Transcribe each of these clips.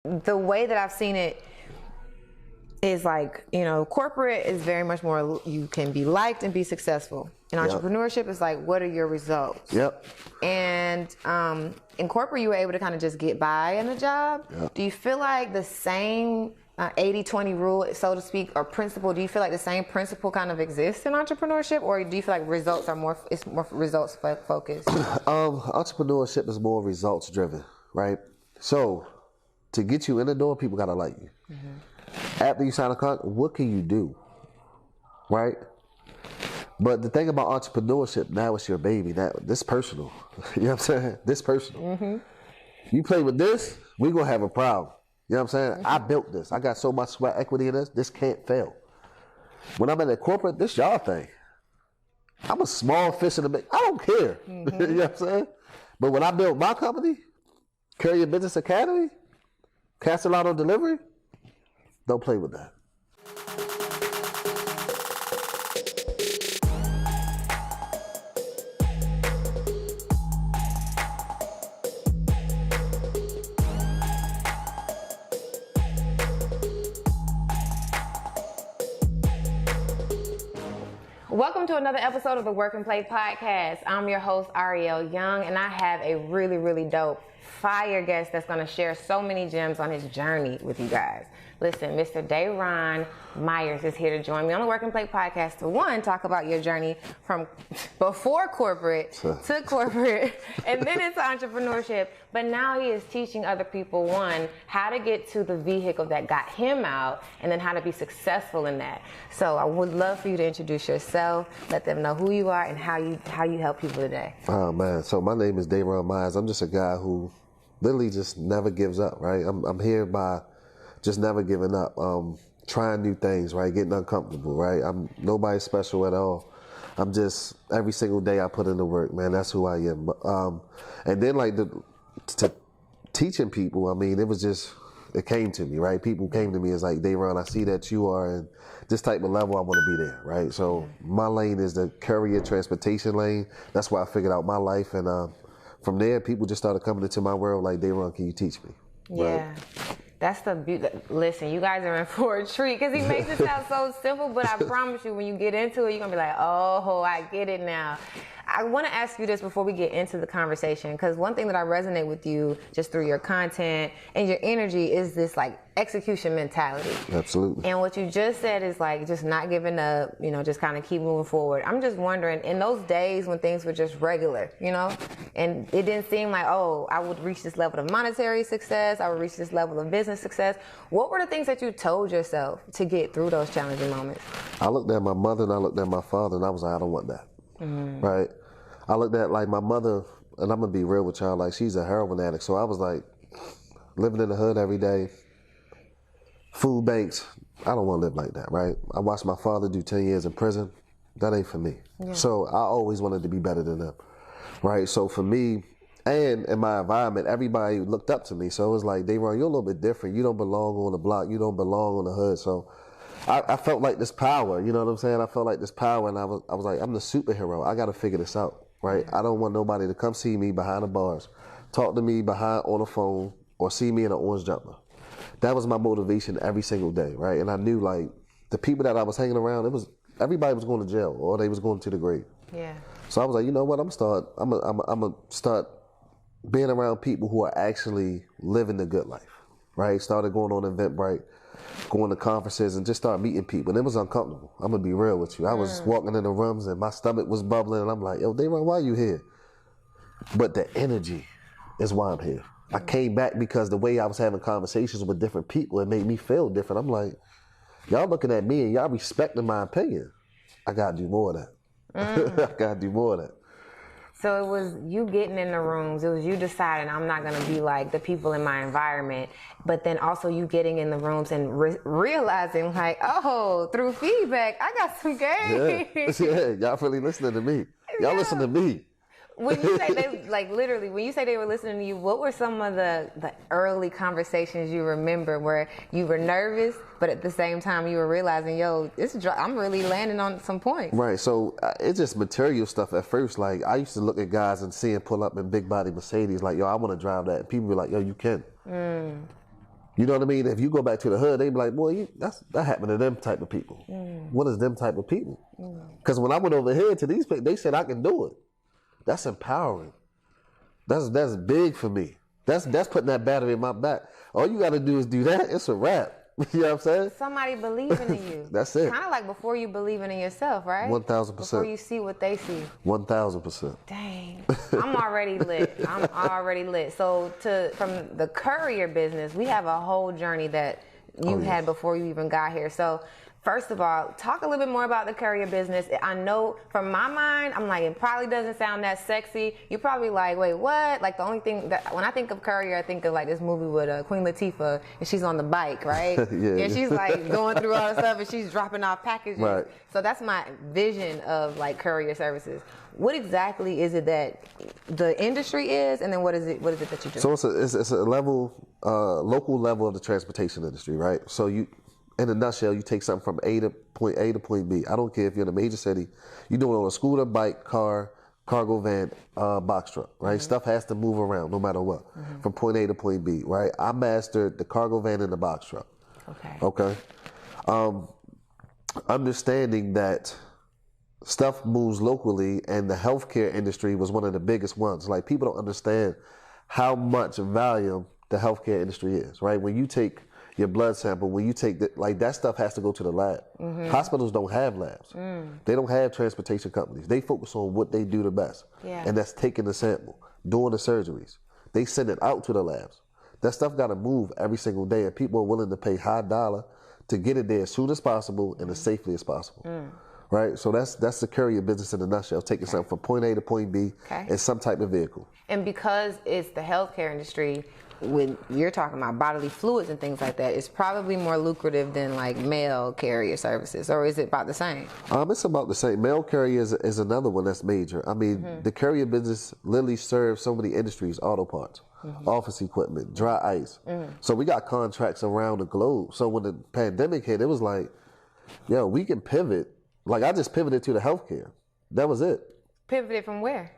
The way that I've seen it is like, you know, corporate is very much more, you can be liked and be successful. And entrepreneurship is like, what are your results? Yep. And in corporate, you were able to kind of just get by in the job. Yep. Do you feel like the same 80-20 rule, so to speak, or principle, do you feel like the same principle kind of exists in entrepreneurship? Or do you feel like results are more, it's more results focused? Entrepreneurship is more results driven, right? So to get you in the door, people gotta like you. Mm-hmm. After you sign a contract, what can you do, right? But the thing about entrepreneurship, now it's your baby. Now this personal. You know what I'm saying? This personal. Mm-hmm. You play with this, we gonna have a problem. You know what I'm saying? Mm-hmm. I built this. I got so much sweat equity in this. This can't fail. When I'm in a corporate, this y'all thing. I'm a small fish in the big. I don't care. Mm-hmm. You know what I'm saying? But when I built my company, Courier Business Academy, Castellano Delivery, don't play with that. Welcome to another episode of the Work and Play podcast. I'm your host, Ariel Young, and I have a really, really dope fire guest that's going to share so many gems on his journey with you guys. Listen, Mr. Daeron Myers is here to join me on the Work and Play podcast to, one, talk about your journey from before corporate to corporate and then into entrepreneurship. But now he is teaching other people, one, how to get to the vehicle that got him out, and then how to be successful in that. So I would love for you to introduce yourself, let them know who you are and how you help people today. Oh man, so my name is Daeron Myers. I'm just a guy who literally just never gives up, right? I'm here by just never giving up, trying new things, right? Getting uncomfortable, right? I'm nobody special at all. I'm just, every single day I put in the work, man. That's who I am. And then like to teaching people, I mean, it was just, it came to me, right? People came to me as like, Daeron, I see that you are in this type of level, I want to be there, right? So my lane is the courier transportation lane. That's why I figured out my life. And from there, people just started coming into my world like, Daeron, can you teach me? Yeah. Right? That's the beauty. Listen, you guys are in for a treat because he makes it sound so simple, but I promise you, when you get into it, you're going to be like, oh, I get it now. I want to ask you this before we get into the conversation, because one thing that I resonate with you just through your content and your energy is this like execution mentality. Absolutely. And what you just said is like just not giving up, you know, just kind of keep moving forward. I'm just wondering, in those days when things were just regular, you know, and it didn't seem like, oh, I would reach this level of monetary success, I would reach this level of business success. What were the things that you told yourself to get through those challenging moments? I looked at my mother and I looked at my father and I was like, I don't want that. Mm-hmm. Right? I looked at like my mother, and I'm gonna be real with y'all, like she's a heroin addict. So I was like, living in the hood every day, food banks, I don't wanna live like that, right? I watched my father do 10 years in prison. That ain't for me. Yeah. So I always wanted to be better than them, right? So for me, and in my environment, everybody looked up to me. So it was like, Daeron, you're a little bit different. You don't belong on the block. You don't belong on the hood. So I felt like this power, you know what I'm saying? I felt like this power, and I was like, I'm the superhero. I gotta figure this out. Right? I don't want nobody to come see me behind the bars, talk to me behind on the phone, or see me in an orange jumper. That was my motivation every single day, right? And I knew like the people that I was hanging around, everybody was going to jail or they was going to the grave. Yeah. So I was like, you know what? I'm gonna start being around people who are actually living the good life, right? Started going on Eventbrite, going to conferences, and just start meeting people. And it was uncomfortable. I'm gonna be real with you. I was walking in the rooms and my stomach was bubbling, and I'm like, yo, Daeron, why are you here? But the energy is why I'm here. I came back because the way I was having conversations with different people, it made me feel different. I'm like, y'all looking at me and y'all respecting my opinion. I gotta do more of that. I gotta do more of that. So it was you getting in the rooms, it was you deciding I'm not gonna be like the people in my environment, but then also you getting in the rooms and realizing like, oh, through feedback, I got some game. Yeah, y'all really listening to me. Y'all listen to me. When you say they, like literally, when you say they were listening to you, what were some of the early conversations you remember where you were nervous, but at the same time you were realizing, yo, I'm really landing on some points. Right, so it's just material stuff at first. Like I used to look at guys and see them pull up in big body Mercedes, like, yo, I want to drive that. And people be like, yo, you can. You know what I mean? If you go back to the hood, they be like, boy, that happened to them type of people. What is them type of people? Because when I went over here to these people, they said I can do it. That's empowering. That's big for me. That's putting that battery in my back. All you got to do is do that. It's a wrap. You know what I'm saying? Somebody believing in you. That's it. Kind of like before you believing in yourself, right? 1,000%. Before you see what they see. 1,000%. Dang. I'm already lit. So from the courier business, we have a whole journey that you had before you even got here. So first of all, talk a little bit more about the courier business. I know from my mind, I'm like, it probably doesn't sound that sexy. You're probably like, wait, what? Like the only thing that, when I think of courier, I think of like this movie with Queen Latifah, and she's on the bike, right? Yeah. And she's like going through all the stuff, and she's dropping off packages. Right. So that's my vision of like courier services. What exactly is it that the industry is, and then what is it that you do? So it's a level, local level of the transportation industry, right? So in a nutshell, you take something from point A to point B. I don't care if you're in a major city. You do it on a scooter, bike, car, cargo van, box truck, right? Stuff has to move around no matter what, from point A to point B, right? I mastered the cargo van and the box truck. Okay. Understanding that stuff moves locally, and the healthcare industry was one of the biggest ones. Like, people don't understand how much value the healthcare industry is, right? When you take your blood sample, when you take that stuff has to go to the lab. Hospitals don't have labs. They don't have transportation companies. They focus on what they do the best, and that's taking the sample, doing the surgeries. They send it out to the labs. That stuff got to move every single day, and people are willing to pay high dollar to get it there as soon as possible and as safely as possible. Right? So that's the courier business in a nutshell, taking something from point A to point B in some type of vehicle. And because it's the healthcare industry, when you're talking about bodily fluids and things like that, it's probably more lucrative than like mail carrier services, or is it about the same? It's about the same. Mail carrier is another one that's major. I mean, the courier business literally serves so many industries: auto parts, office equipment, dry ice. So we got contracts around the globe. So when the pandemic hit, it was like, yo, we can pivot. Like, I just pivoted to the healthcare. That was it. Pivoted from where?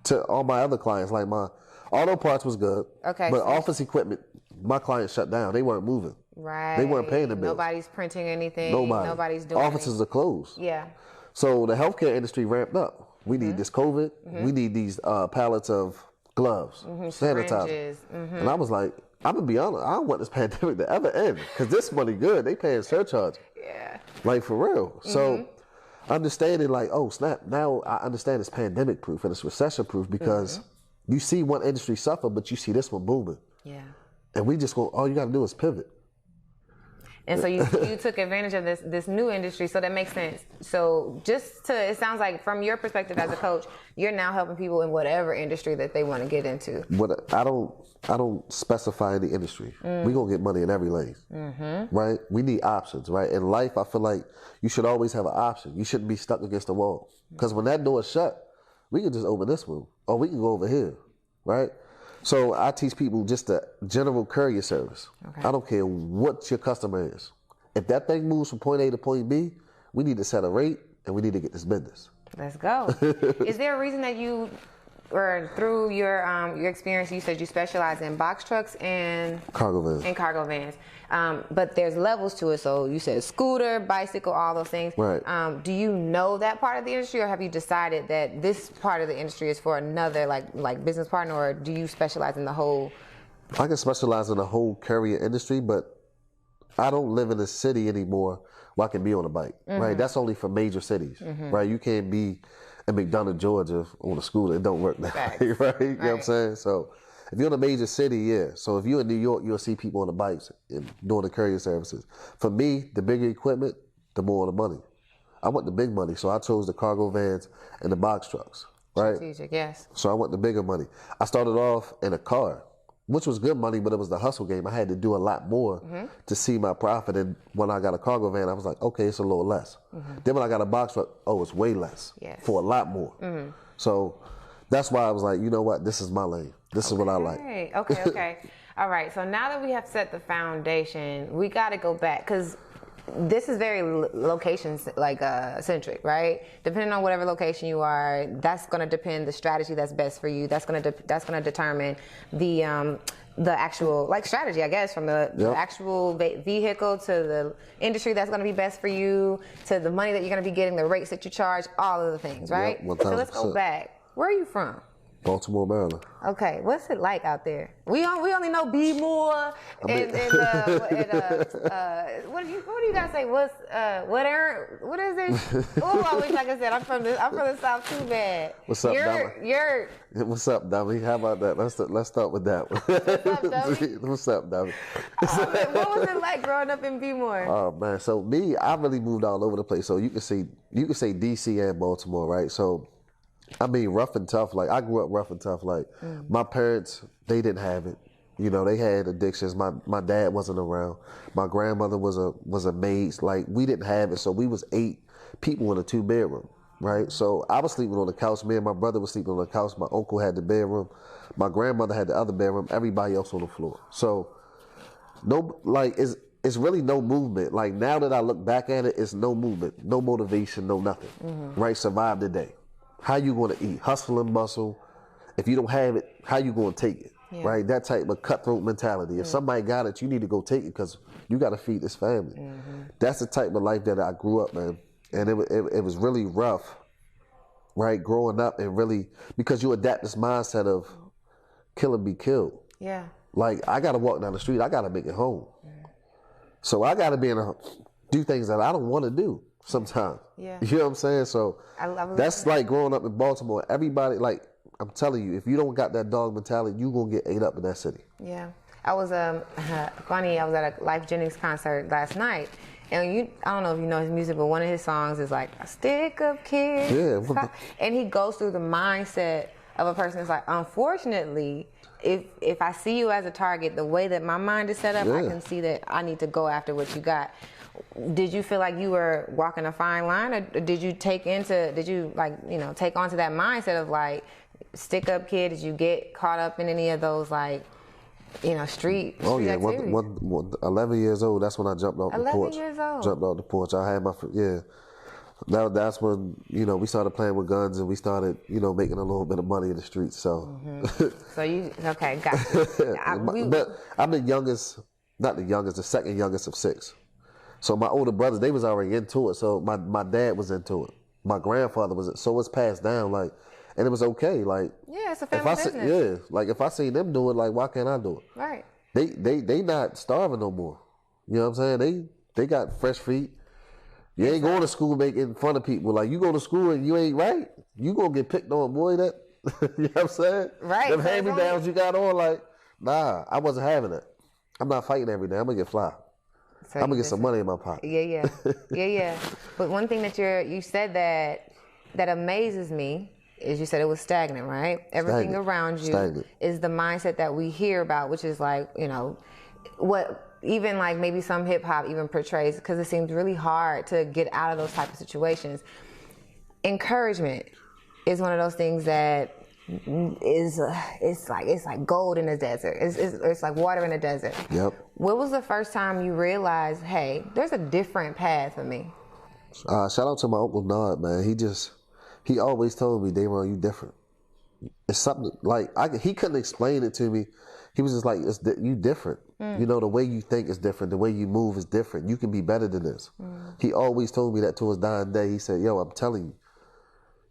To all my other clients. Like, my auto parts was good. Okay. But office equipment, my clients shut down. They weren't moving. Right. They weren't paying the bills. Nobody's printing anything. Nobody. Nobody's doing Offices are closed. Yeah. So the healthcare industry ramped up. We need this COVID. We need these pallets of gloves, sanitizer. And I was like, I'm going to be honest, I don't want this pandemic to ever end, because this money good. They paying surcharge. Yeah. Like, for real. So understanding, like, oh, snap, now I understand it's pandemic proof and it's recession proof, because you see one industry suffer, but you see this one booming. Yeah. And we just go, all you got to do is pivot. And so you took advantage of this new industry, so that makes sense. So it sounds like from your perspective as a coach, you're now helping people in whatever industry that they want to get into. I don't specify any industry. We gonna get money in every lane, right? We need options, right? In life, I feel like you should always have an option. You shouldn't be stuck against the wall, because when that door is shut, we can just open this room, or we can go over here, right? So I teach people just the general courier service. I don't care what your customer is. If that thing moves from point A to point B, we need to set a rate, and we need to get this business. Let's go. Is there a reason that you, or through your experience, you said you specialize in box trucks and cargo vans? But there's levels to it. So you said scooter, bicycle, all those things. Right. Do you know that part of the industry, or have you decided that this part of the industry is for another like business partner, or do you specialize in the whole? I can specialize in the whole courier industry, but I don't live in a city anymore where I can be on a bike. Right. That's only for major cities. Right. You can't be in McDonough, Georgia on a scooter. It don't work that way, right? You know what I'm saying? So if you're in a major city, yeah. So if you're in New York, you'll see people on the bikes and doing the courier services. For me, the bigger equipment, the more the money. I want the big money, so I chose the cargo vans and the box trucks, right? Strategic, yes. So I want the bigger money. I started off in a car, which was good money, but it was the hustle game. I had to do a lot more to see my profit. And when I got a cargo van, I was like, okay, it's a little less. Then when I got a box truck, oh, it's way less for a lot more. So that's why I was like, you know what? This is my lane. This is what I like. Okay. All right. So now that we have set the foundation, we got to go back, because this is very location centric, right? Depending on whatever location you are, that's going to depend the strategy that's best for you. That's going to determine the the actual like strategy, I guess, from the actual vehicle to the industry that's going to be best for you, to the money that you're going to be getting, the rates that you charge, all of the things, right? Yep, so let's go back. Where are you from? Baltimore, Maryland. Okay, what's it like out there? We only know be more what do you guys say? What is it? Oh, I wish like I said, I'm from the South too bad. What's up, Dummy? What's up, Dummy? How about that? Let's start with that one. What's up, Dummy? What's up, Dummy? What was it like growing up in Bmore? Oh man, so me, I really moved all over the place. So you can say DC and Baltimore, right? So I mean, rough and tough. Like I grew up rough and tough. Like my parents, they didn't have it. You know, they had addictions. My dad wasn't around. My grandmother was a maid. Like we didn't have it. So we was 8 people in a 2-bedroom, right? So I was sleeping on the couch. Me and my brother was sleeping on the couch. My uncle had the bedroom. My grandmother had the other bedroom. Everybody else on the floor. So no, like it's really no movement. Like now that I look back at it, it's no movement, no motivation, no nothing. Right? Survive the day. How you going to eat? Hustle and bustle. If you don't have it, how you going to take it? Yeah. Right? That type of cutthroat mentality. If somebody got it, you need to go take it because you got to feed this family. That's the type of life that I grew up, man. And it was really rough, right? Growing up and really, because you adapt this mindset of kill and be killed. Yeah. Like, I got to walk down the street. I got to make it home. So I got to do things that I don't want to do. Sometimes. Yeah. You know what I'm saying? So that's like growing up in Baltimore. Everybody, like, I'm telling you, if you don't got that dog mentality, you going to get ate up in that city. Yeah. I was funny. I was at a Life Jennings concert last night. And I don't know if you know his music, but one of his songs is like, a stick of kids. Yeah. And he goes through the mindset of a person that's like, unfortunately, if I see you as a target, the way that my mind is set up, I can see that I need to go after what you got. Did you feel like you were walking a fine line, or did you take onto that mindset of like stick up kid? Did you get caught up in any of those like, street activities? 11 years old, that's when I jumped off the porch. 11 years old. Jumped off the porch. I had that's when, we started playing with guns and we started, making a little bit of money in the streets. So, okay, got you. But I'm the youngest, not the youngest, the second youngest of 6. So my older brothers, they was already into it. So my dad was into it. My grandfather was. So it's passed down, like, and it was okay. Like, yeah, it's a family business. Like if I seen them do it, like, why can't I do it? Right. They not starving no more. You know what I'm saying? They got fresh feet. You ain't going to school making fun of people. Like, you go to school and you ain't right, you gonna get picked on, boy. That you know what I'm saying? Right. Them hand-me-downs you got on, like, nah, I wasn't having it. I'm not fighting every day. I'm gonna get fly. So I'm gonna get some money in my pocket. Yeah. But one thing that you said that amazes me is you said it was stagnant, right? Everything around you is the mindset that we hear about, which is like, what even like maybe some hip hop even portrays, because it seems really hard to get out of those type of situations. Encouragement is one of those things that is it's like gold in the desert. It's like water in the desert. Yep. What was the first time you realized, hey, there's a different path for me? Shout out to my Uncle Nod, man. He always told me, Daeron, you different. It's something like he couldn't explain it to me. He was just like, you different. The way you think is different. The way you move is different. You can be better than this. He always told me that to his dying day. He said, yo, I'm telling you,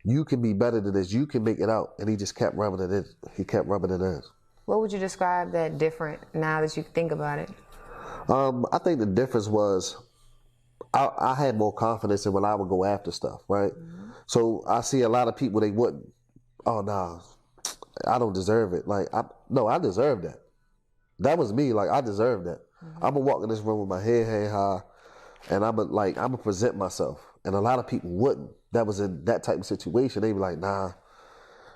you can be better than this. You can make it out. And he just kept rubbing it in. He kept rubbing it in. What would you describe that different now that you think about it? I think the difference was I had more confidence in when I would go after stuff, right? So I see a lot of people, they wouldn't. Oh, nah, I don't deserve it. Like, I deserve that. That was me. Like, I deserve that. I'm going to walk in this room with my head high, and I'm going to present myself. And a lot of people wouldn't. That was in that type of situation. They be like, nah.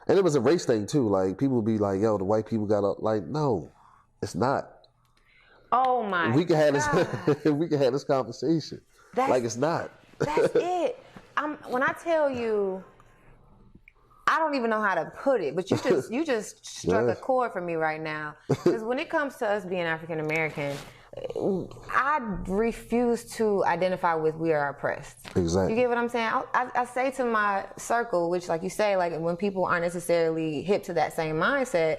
And it was a race thing too. Like, people would be like, yo, the white people got up. Like, no, it's not. Oh my we can have this. We can have this conversation. Like, it's not. That's it. When I tell you, I don't even know how to put it, but you just struck a chord for me right now. Because when it comes to us being African American, I refuse to identify with we are oppressed. Exactly. You get what I'm saying? I say to my circle, which, like you say, like when people aren't necessarily hip to that same mindset,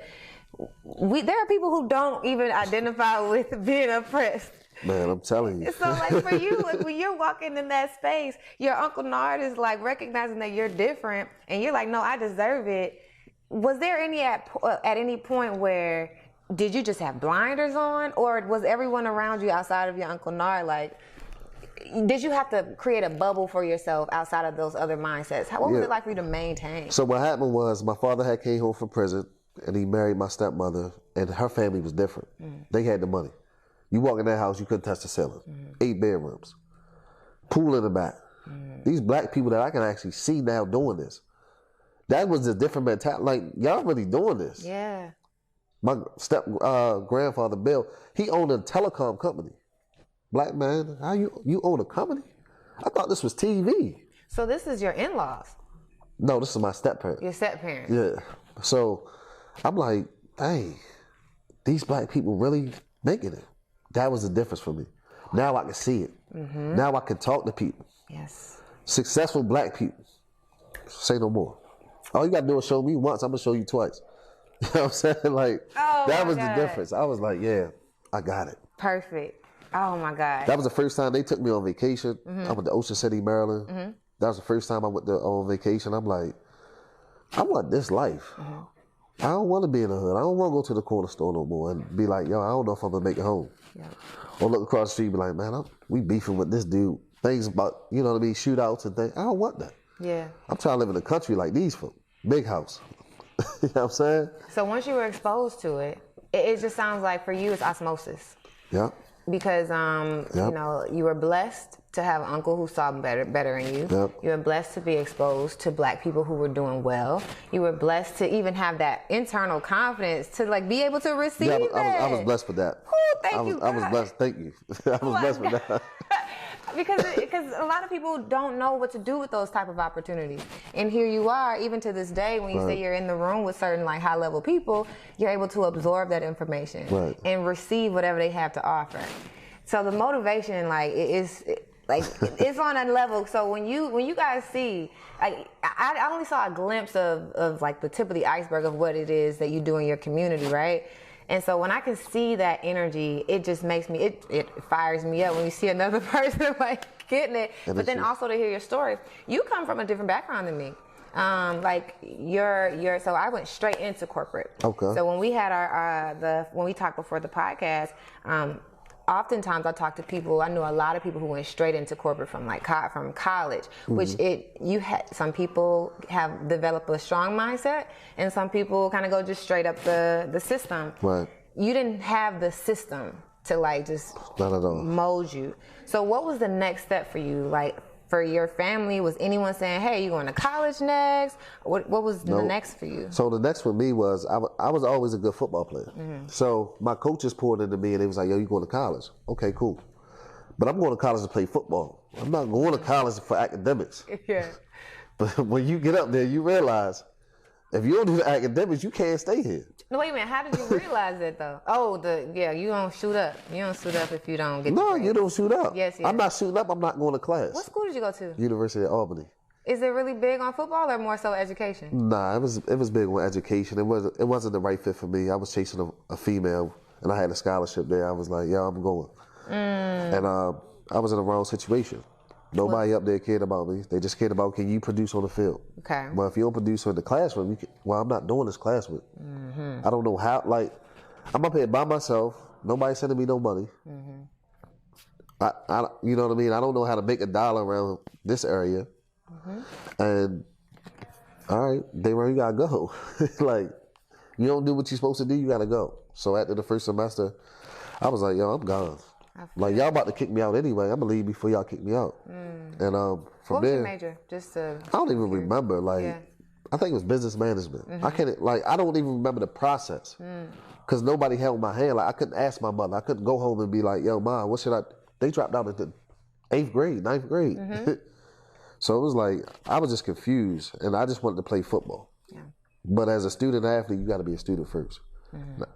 there are people who don't even identify with being oppressed. Man, I'm telling you. So like for you, like when you're walking in that space, your Uncle Nard is like recognizing that you're different, and you're like, no, I deserve it. Was there any at any point where did you just have blinders on, or was everyone around you outside of your Uncle Nard like? Did you have to create a bubble for yourself outside of those other mindsets? What was it like for you to maintain? So what happened was my father had came home from prison, and he married my stepmother, and her family was different. They had the money. You walk in that house, you couldn't touch the ceiling. 8 bedrooms, pool in the back. These black people that I can actually see now doing this. That was a different mentality. Like, y'all really doing this. Yeah. My grandfather, Bill, he owned a telecom company. Black man, how you own a company? I thought this was TV. So this is your in-laws? No, this is my step-parents. Your step-parents? Yeah. So I'm like, hey, these black people really making it. That was the difference for me. Now I can see it. Now I can talk to people. Yes. Successful black people. Say no more. All you got to do is show me once, I'm going to show you twice. You know what I'm saying? Like, that was the difference. I was like, yeah, I got it. Perfect. Oh my God. That was the first time they took me on vacation. I went to Ocean City, Maryland. That was the first time I went on vacation. I'm like, I want this life. I don't want to be in the hood. I don't want to go to the corner store no more and be like, yo, I don't know if I'm going to make it home. Yeah. Or look across the street and be like, man, we beefing with this dude. Things about, you know what I mean, shootouts and things. I don't want that. Yeah. I'm trying to live in the country like these folk. Big house. You know what I'm saying? So once you were exposed to it, it just sounds like for you it's osmosis. Yeah. Because you know, you were blessed to have an uncle who saw better in you. Yep. You were blessed to be exposed to black people who were doing well. You were blessed to even have that internal confidence to like be able to receive that. I was blessed for that. Ooh, thank you, God. I was blessed. Thank you. I was blessed for that. because a lot of people don't know what to do with those type of opportunities, and here you are, even to this day, when you say you're in the room with certain like high level people, you're able to absorb that information and receive whatever they have to offer. So the motivation, like, it's on a level. So when you guys see, like, I only saw a glimpse of like the tip of the iceberg of what it is that you do in your community, right? And so when I can see that energy, it just makes me, it fires me up when you see another person like getting it. But then also to hear your story, you come from a different background than me. Like so I went straight into corporate. Okay. So when we had when we talked before the podcast, oftentimes I talk to people. I know a lot of people who went straight into corporate from college, which some people have developed a strong mindset, and some people kind of go just straight up the system. Right. You didn't have the system to like just not at all mold you. So what was the next step for you? Like for your family, was anyone saying, "Hey, you going to college next?" What was the next for you? So the next for me was I was always a good football player. So my coaches poured into me and they was like, "Yo, you going to college? Okay, cool. But I'm going to college to play football. I'm not going to college for academics." Yeah. But when you get up there, you realize if you don't do the academics, you can't stay here. No, wait a minute. How did you realize that though? Oh, you don't shoot up. You don't shoot up if you don't get. No, you don't shoot up. Yes. I'm not shooting up. I'm not going to class. What school did you go to? University of Albany. Is it really big on football or more so education? Nah, it was big on education. It wasn't the right fit for me. I was chasing a female, and I had a scholarship there. I was like, yeah, I'm going. And I was in the wrong situation. Nobody up there cared about me. They just cared about, can you produce on the field? Okay. Well, if you don't produce in the classroom, I'm not doing this classroom. I don't know how, like, I'm up here by myself. Nobody's sending me no money. You know what I mean? I don't know how to make $1 around this area. And, all right, Daeron, you got to go. Like, you don't do what you're supposed to do, you got to go. So after the first semester, I was like, yo, I'm gone. Like, y'all about to kick me out anyway. I'm going to leave before y'all kick me out. And from what was there, your major? I don't even remember. Like, I think it was business management. I don't even remember the process. Because nobody held my hand. Like, I couldn't ask my mother. I couldn't go home and be like, yo, Mom, what should I? They dropped out at the 8th grade, 9th grade. So it was like, I was just confused. And I just wanted to play football. Yeah. But as a student athlete, you got to be a student first.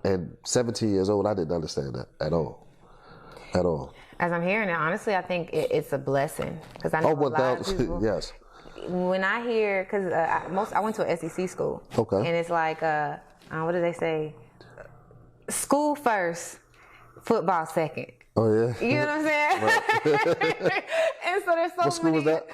And 17 years old, I didn't understand that at all. At all. As I'm hearing it, honestly, I think it's a blessing. Because I know a lot of people. Yes. When I hear, because I went to an SEC school. Okay. And it's like, what do they say? school first, football second. Oh yeah. You know what I'm saying? Right. And so there's so many. What school was that?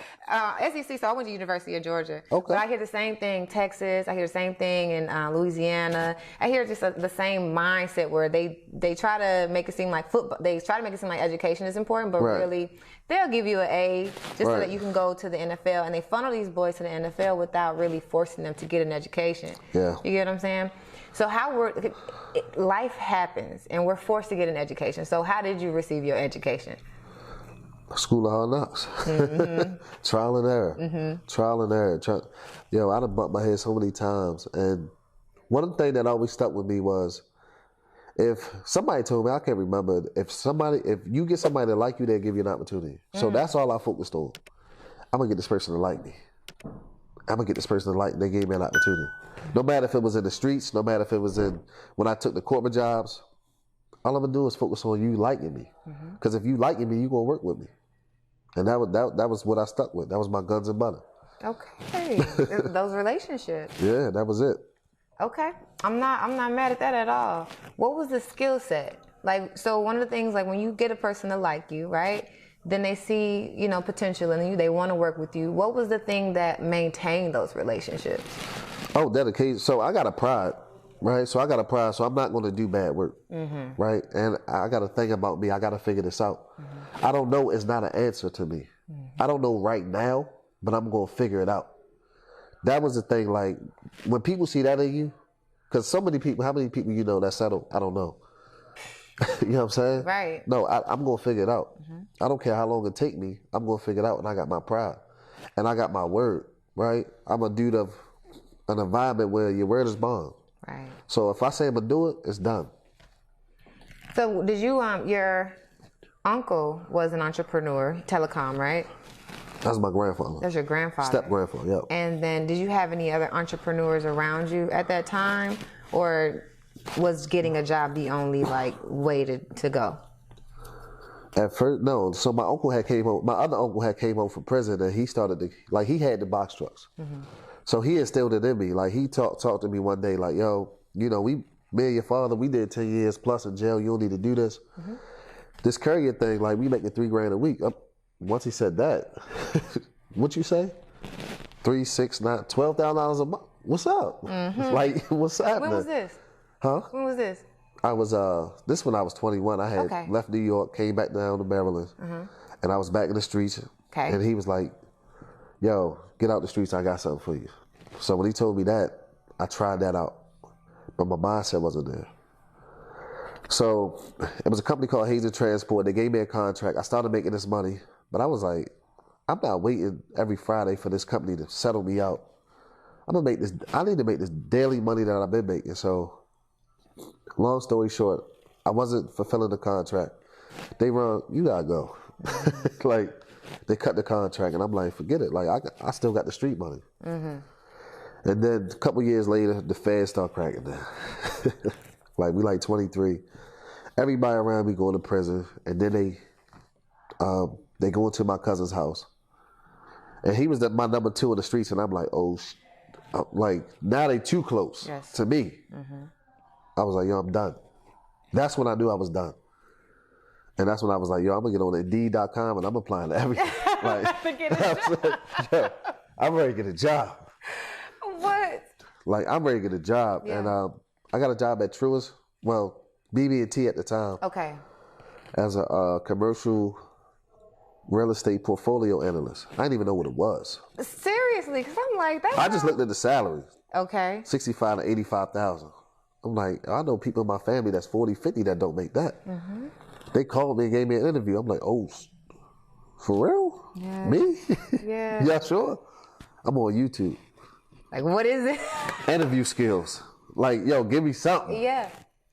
SEC. So I went to University of Georgia. Okay. But I hear the same thing. Texas. I hear the same thing in Louisiana. I hear just the same mindset where they try to make it seem like football. They try to make it seem like education is important, but Right. really they'll give you an A just so Right. that you can go to the NFL. And they funnel these boys to the NFL without really forcing them to get an education. Yeah. You get what I'm saying? So life happens and we're forced to get an education. So how did you receive your education? School of Hard Knocks. Mm-hmm. Trial and error. Mm-hmm. Trial and error. Yo, I done bumped my head so many times. And one thing that always stuck with me was, if somebody told me, I can't remember, if you get somebody to like you, they'll give you an opportunity. So that's all I focused on. I'm going to get this person to like me. I'm going to get this person to like me. They gave me an opportunity. No matter if it was in the streets, no matter if it was when I took the corporate jobs, all I'm going to do is focus on you liking me. Because if you liking me, you're going to work with me. And that was what I stuck with. That was my guns and butter. Okay. Those relationships. Yeah, that was it. Okay. I'm not mad at that at all. What was the skill set? Like, so one of the things, like when you get a person to like you, right? Then they see, potential in you. They want to work with you. What was the thing that maintained those relationships? Oh, dedication. So I got a pride, right? So I'm not going to do bad work, right? And I got to think about me. I got to figure this out. I don't know. It's not an answer to me. I don't know right now, but I'm going to figure it out. That was the thing. Like when people see that in you, because so many people, how many people you know that settle? I don't know. You know what I'm saying? Right. No, I'm going to figure it out. I don't care how long it take me. I'm going to figure it out. And I got my pride. And I got my word, right? I'm a dude of an environment where your word is bond. Right. So if I say I'm going to do it, it's done. So did you, your uncle was an entrepreneur, telecom, right? That's my grandfather. That's your grandfather. Step-grandfather, yep. And then did you have any other entrepreneurs around you at that time? Or was getting a job the only way to go? At first, no. So my other uncle had came home from prison, and he started he had the box trucks. So he instilled it in me. Like he talked to me one day, like, yo, me and your father, we did 10 years plus in jail. You don't need to do this. This Courier thing, like we making $3,000 a week. Once he said that, what you say? 3, 6, 9, $12,000 a month. What's up? Like, what's happening? When was this? Huh? When was this? I was this when I was 21. I had left New York, came back down to Maryland, and I was back in the streets. Okay. And he was like, "Yo, get out the streets. I got something for you." So when he told me that, I tried that out, but my mindset wasn't there. So it was a company called Hazen Transport. They gave me a contract. I started making this money, but I was like, I'm not waiting every Friday for this company to settle me out. I need to make this daily money that I've been making. So long story short, I wasn't fulfilling the contract. They run, you gotta go. Like, they cut the contract, and I'm like, forget it. Like, I still got the street money. And then a couple years later, the feds start cracking down. Like, we 23. Everybody around me going to prison, and then they go into my cousin's house. And he was my number 2 in the streets, and I'm like, oh, like, now they too close to me. I was like, yo, I'm done. That's when I knew I was done. And that's when I was like, yo, I'm going to get on Indeed.com and I'm applying to everything. Like, To get a job. yo, I'm ready to get a job. What? Like, I'm ready to get a job. Yeah. And I got a job at Truist, well, BB&T at the time, Okay. as a commercial real estate portfolio analyst. I didn't even know what it was. Seriously, because I'm like, that's I just looked at the salary, okay. 65 to 85,000. I'm like, I know people in my family that's 40, 50 that don't make that. They called me and gave me an interview. I'm like, oh, for real? Yeah. Me? Yeah. Yeah, sure. I'm on YouTube. Like, what is it? Interview skills. Like, yo, give me something. Yeah.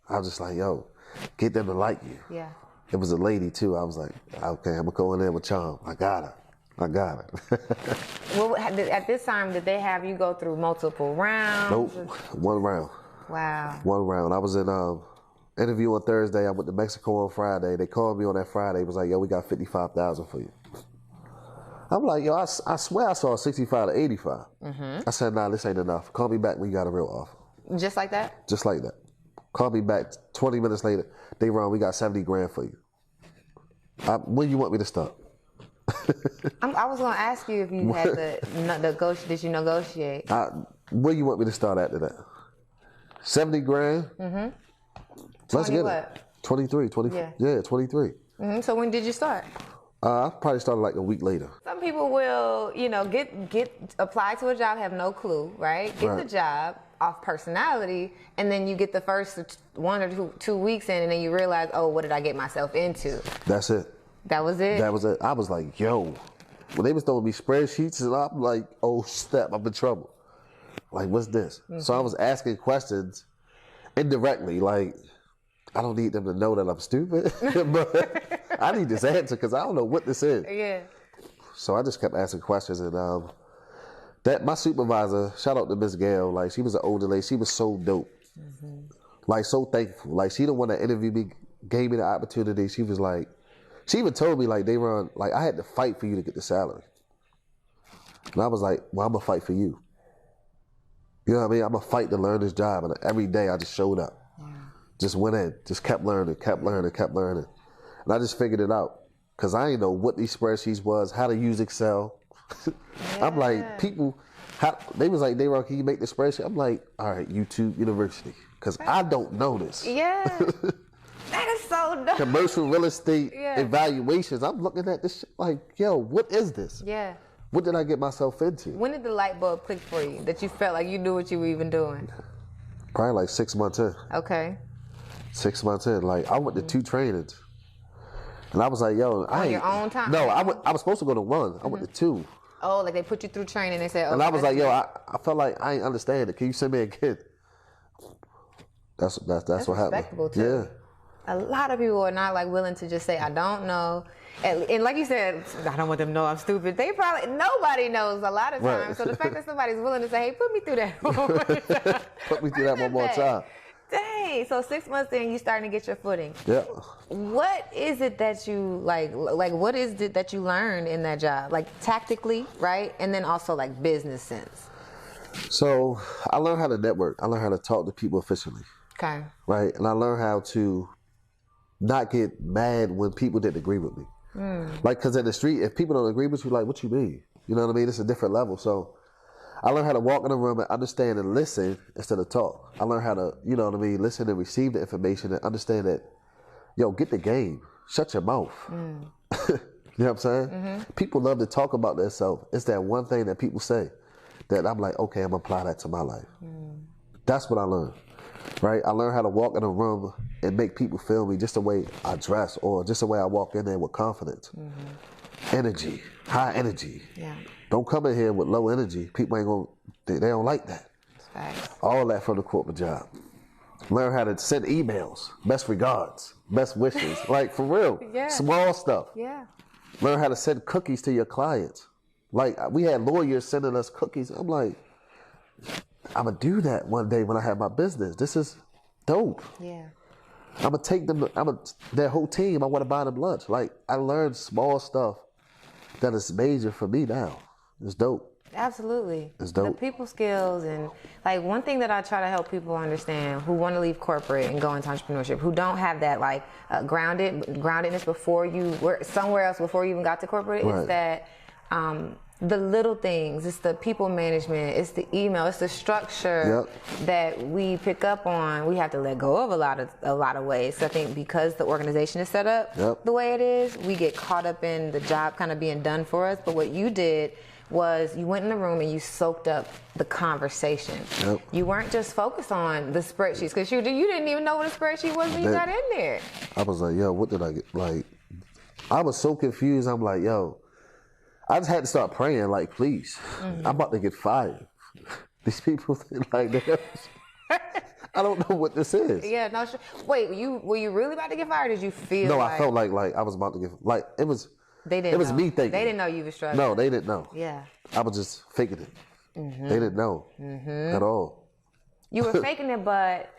I was just like, yo, get them to like you. Yeah. It was a lady, too. I was like, okay, I'm going to go in there with charm. I got her. Well, at this time, did they have you go through multiple rounds? Nope. One round. Wow. One round. I was in interview on Thursday. I went to Mexico on Friday. They called me on that Friday. It was like, yo, we got 55,000 for you. I'm like, yo, I swear I saw 65 to 85. I said, nah, this ain't enough. Call me back when you got a real offer. Just like that? Just like that. Called me back 20 minutes later. Daeron, we got 70 grand for you. When you want me to start? I was going to ask you if you had did you negotiate? Where you want me to start after that? 70 grand? Mm-hmm. Let's get it. 23, 24. Yeah, 23. Mm-hmm. So when did you start? I probably started like a week later. Some people will, apply to a job, have no clue, right? Get the job off personality, and then you get the first 1 or 2 weeks in, and then you realize, oh, what did I get myself into? That's it. That was it? That was it. I was like, yo. When they was throwing me spreadsheets, and I'm like, oh, snap, I'm in trouble. Like, what's this? Mm-hmm. So I was asking questions indirectly, like, I don't need them to know that I'm stupid, but I need this answer because I don't know what this is. Yeah. So I just kept asking questions, and that my supervisor, shout out to Miss Gail, like she was an older lady, she was so dope, like so thankful. Like she the one that interviewed me, gave me the opportunity. She was like, she even told me like, Daeron, like I had to fight for you to get the salary, and I was like, well, I'm gonna fight for you. You know what I mean? I'm gonna fight to learn this job, and every day I just showed up. Just went in, just kept learning. And I just figured it out. Because I didn't know what these spreadsheets was, how to use Excel. I'm like, people, they was like, Daeron, can you make the spreadsheet? I'm like, all right, YouTube University. Because I don't know this. Yeah. That is so dope. Commercial real estate evaluations. I'm looking at this shit like, yo, what is this? Yeah. What did I get myself into? When did the light bulb click for you that you felt like you knew what you were even doing? Probably like 6 months in. Okay. 6 months in. Like, I went to 2 trainings. And I was like, yo, on your own time? No, I was supposed to go to 1. I went to 2. Oh, like they put you through training. They said, and I was like, yo, I felt like I ain't understand it. Can you send me a kid? That's what happened. Respectable too. Yeah. A lot of people are not like willing to just say, I don't know. And like you said, I don't want them to know I'm stupid. Nobody knows a lot of times. Right. So the fact that somebody's willing to say, hey, put me through that one more time. Put me through that one more time. Dang. So 6 months in, you starting to get your footing. Yeah. What is it that you like what is it that you learned in that job? Like tactically, right? And then also like business sense. So I learned how to network. I learned how to talk to people efficiently. Okay. Right. And I learned how to not get mad when people didn't agree with me. Like, because in the street, if people don't agree with you, like, what you mean? You know what I mean? It's a different level. So I learned how to walk in a room and understand and listen instead of talk. I learned how to, you know what I mean, listen and receive the information and understand that, yo, get the game. Shut your mouth. You know what I'm saying? Mm-hmm. People love to talk about themselves. It's that one thing that people say that I'm like, okay, I'm going to apply that to my life. That's what I learned. Right? I learned how to walk in a room and make people feel me just the way I dress or just the way I walk in there with confidence. Energy, high energy. Yeah. Don't come in here with low energy. People ain't gonna, they don't like that. Facts. All that from the corporate job. Learn how to send emails, best regards, best wishes, like for real, small stuff. Yeah. Learn how to send cookies to your clients. Like we had lawyers sending us cookies. I'm like, I'm gonna do that one day when I have my business. This is dope. Yeah. I'm gonna take them. Their whole team. I want to buy them lunch. Like I learned small stuff that is major for me now. It's dope. Absolutely. It's dope. The people skills and like one thing that I try to help people understand who want to leave corporate and go into entrepreneurship, who don't have that like groundedness before you were somewhere else before you even got to corporate, is that the little things, it's the people management, it's the email, it's the structure that we pick up on. We have to let go of a lot of ways. So I think because the organization is set up the way it is, we get caught up in the job kind of being done for us. But what you did was you went in the room and you soaked up the conversation. You weren't just focused on the spreadsheets because you didn't even know what a spreadsheet was when you got in there. I was like, yo, what did I get? Like, I was so confused. I'm like, yo, I just had to start praying, like, please, I'm about to get fired. These people, like, I don't know what this is. Yeah, no, wait, were you really about to get fired or did you feel No, I felt like I was about to get, like, it was me thinking. They didn't know you were struggling. No, they didn't know. Yeah. I was just faking it. They didn't know at all. You were faking it, but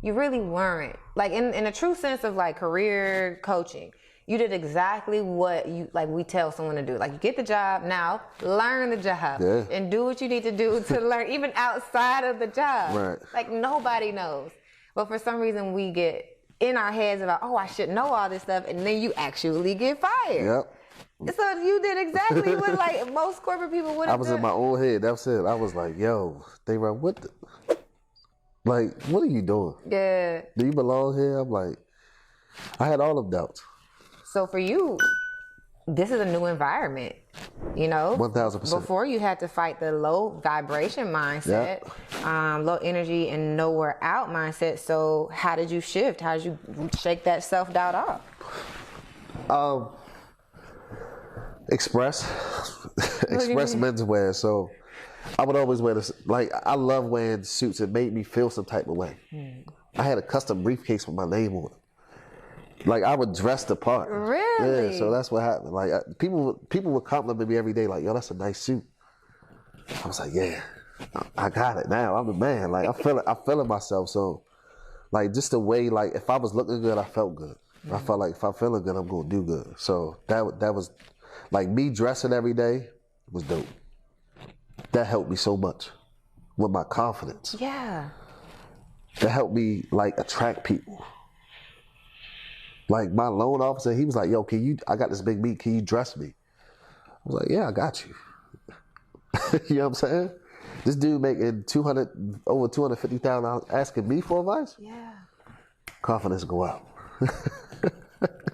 you really weren't. Like, in a true sense of, like, career coaching, you did exactly what we tell someone to do. Like, you get the job, now learn the job and do what you need to do to learn, even outside of the job. Right. Like, nobody knows. But for some reason, we get in our heads about, oh, I should know all this stuff, and then you actually get fired. Yep. So you did exactly what like most corporate people would have done. I was in my own head. That's it. I was like, yo, they were what the, like, what are you doing? Yeah. Do you belong here? I'm like, I had all of doubts. So for you, this is a new environment, you know? 1000%. Before you had to fight the low vibration mindset, low energy and nowhere out mindset. So how did you shift? How did you shake that self-doubt off? Express menswear. So I would always wear this. Like, I love wearing suits. It made me feel some type of way. I had a custom briefcase with my name on it. Like, I would dress the part. Really? Yeah, so that's what happened. Like, people would compliment me every day, like, yo, that's a nice suit. I was like, yeah, I got it now. I'm the man. Like, I'm feeling myself. So, like, just the way, like, if I was looking good, I felt good. I felt like if I'm feeling good, I'm going to do good. So that was, like, me dressing every day was dope. That helped me so much with my confidence. Yeah. That helped me, like, attract people. Like, my loan officer, he was like, yo, I got this big meet, can you dress me? I was like, yeah, I got you. You know what I'm saying? This dude making over $250,000 asking me for advice? Yeah. Confidence go out.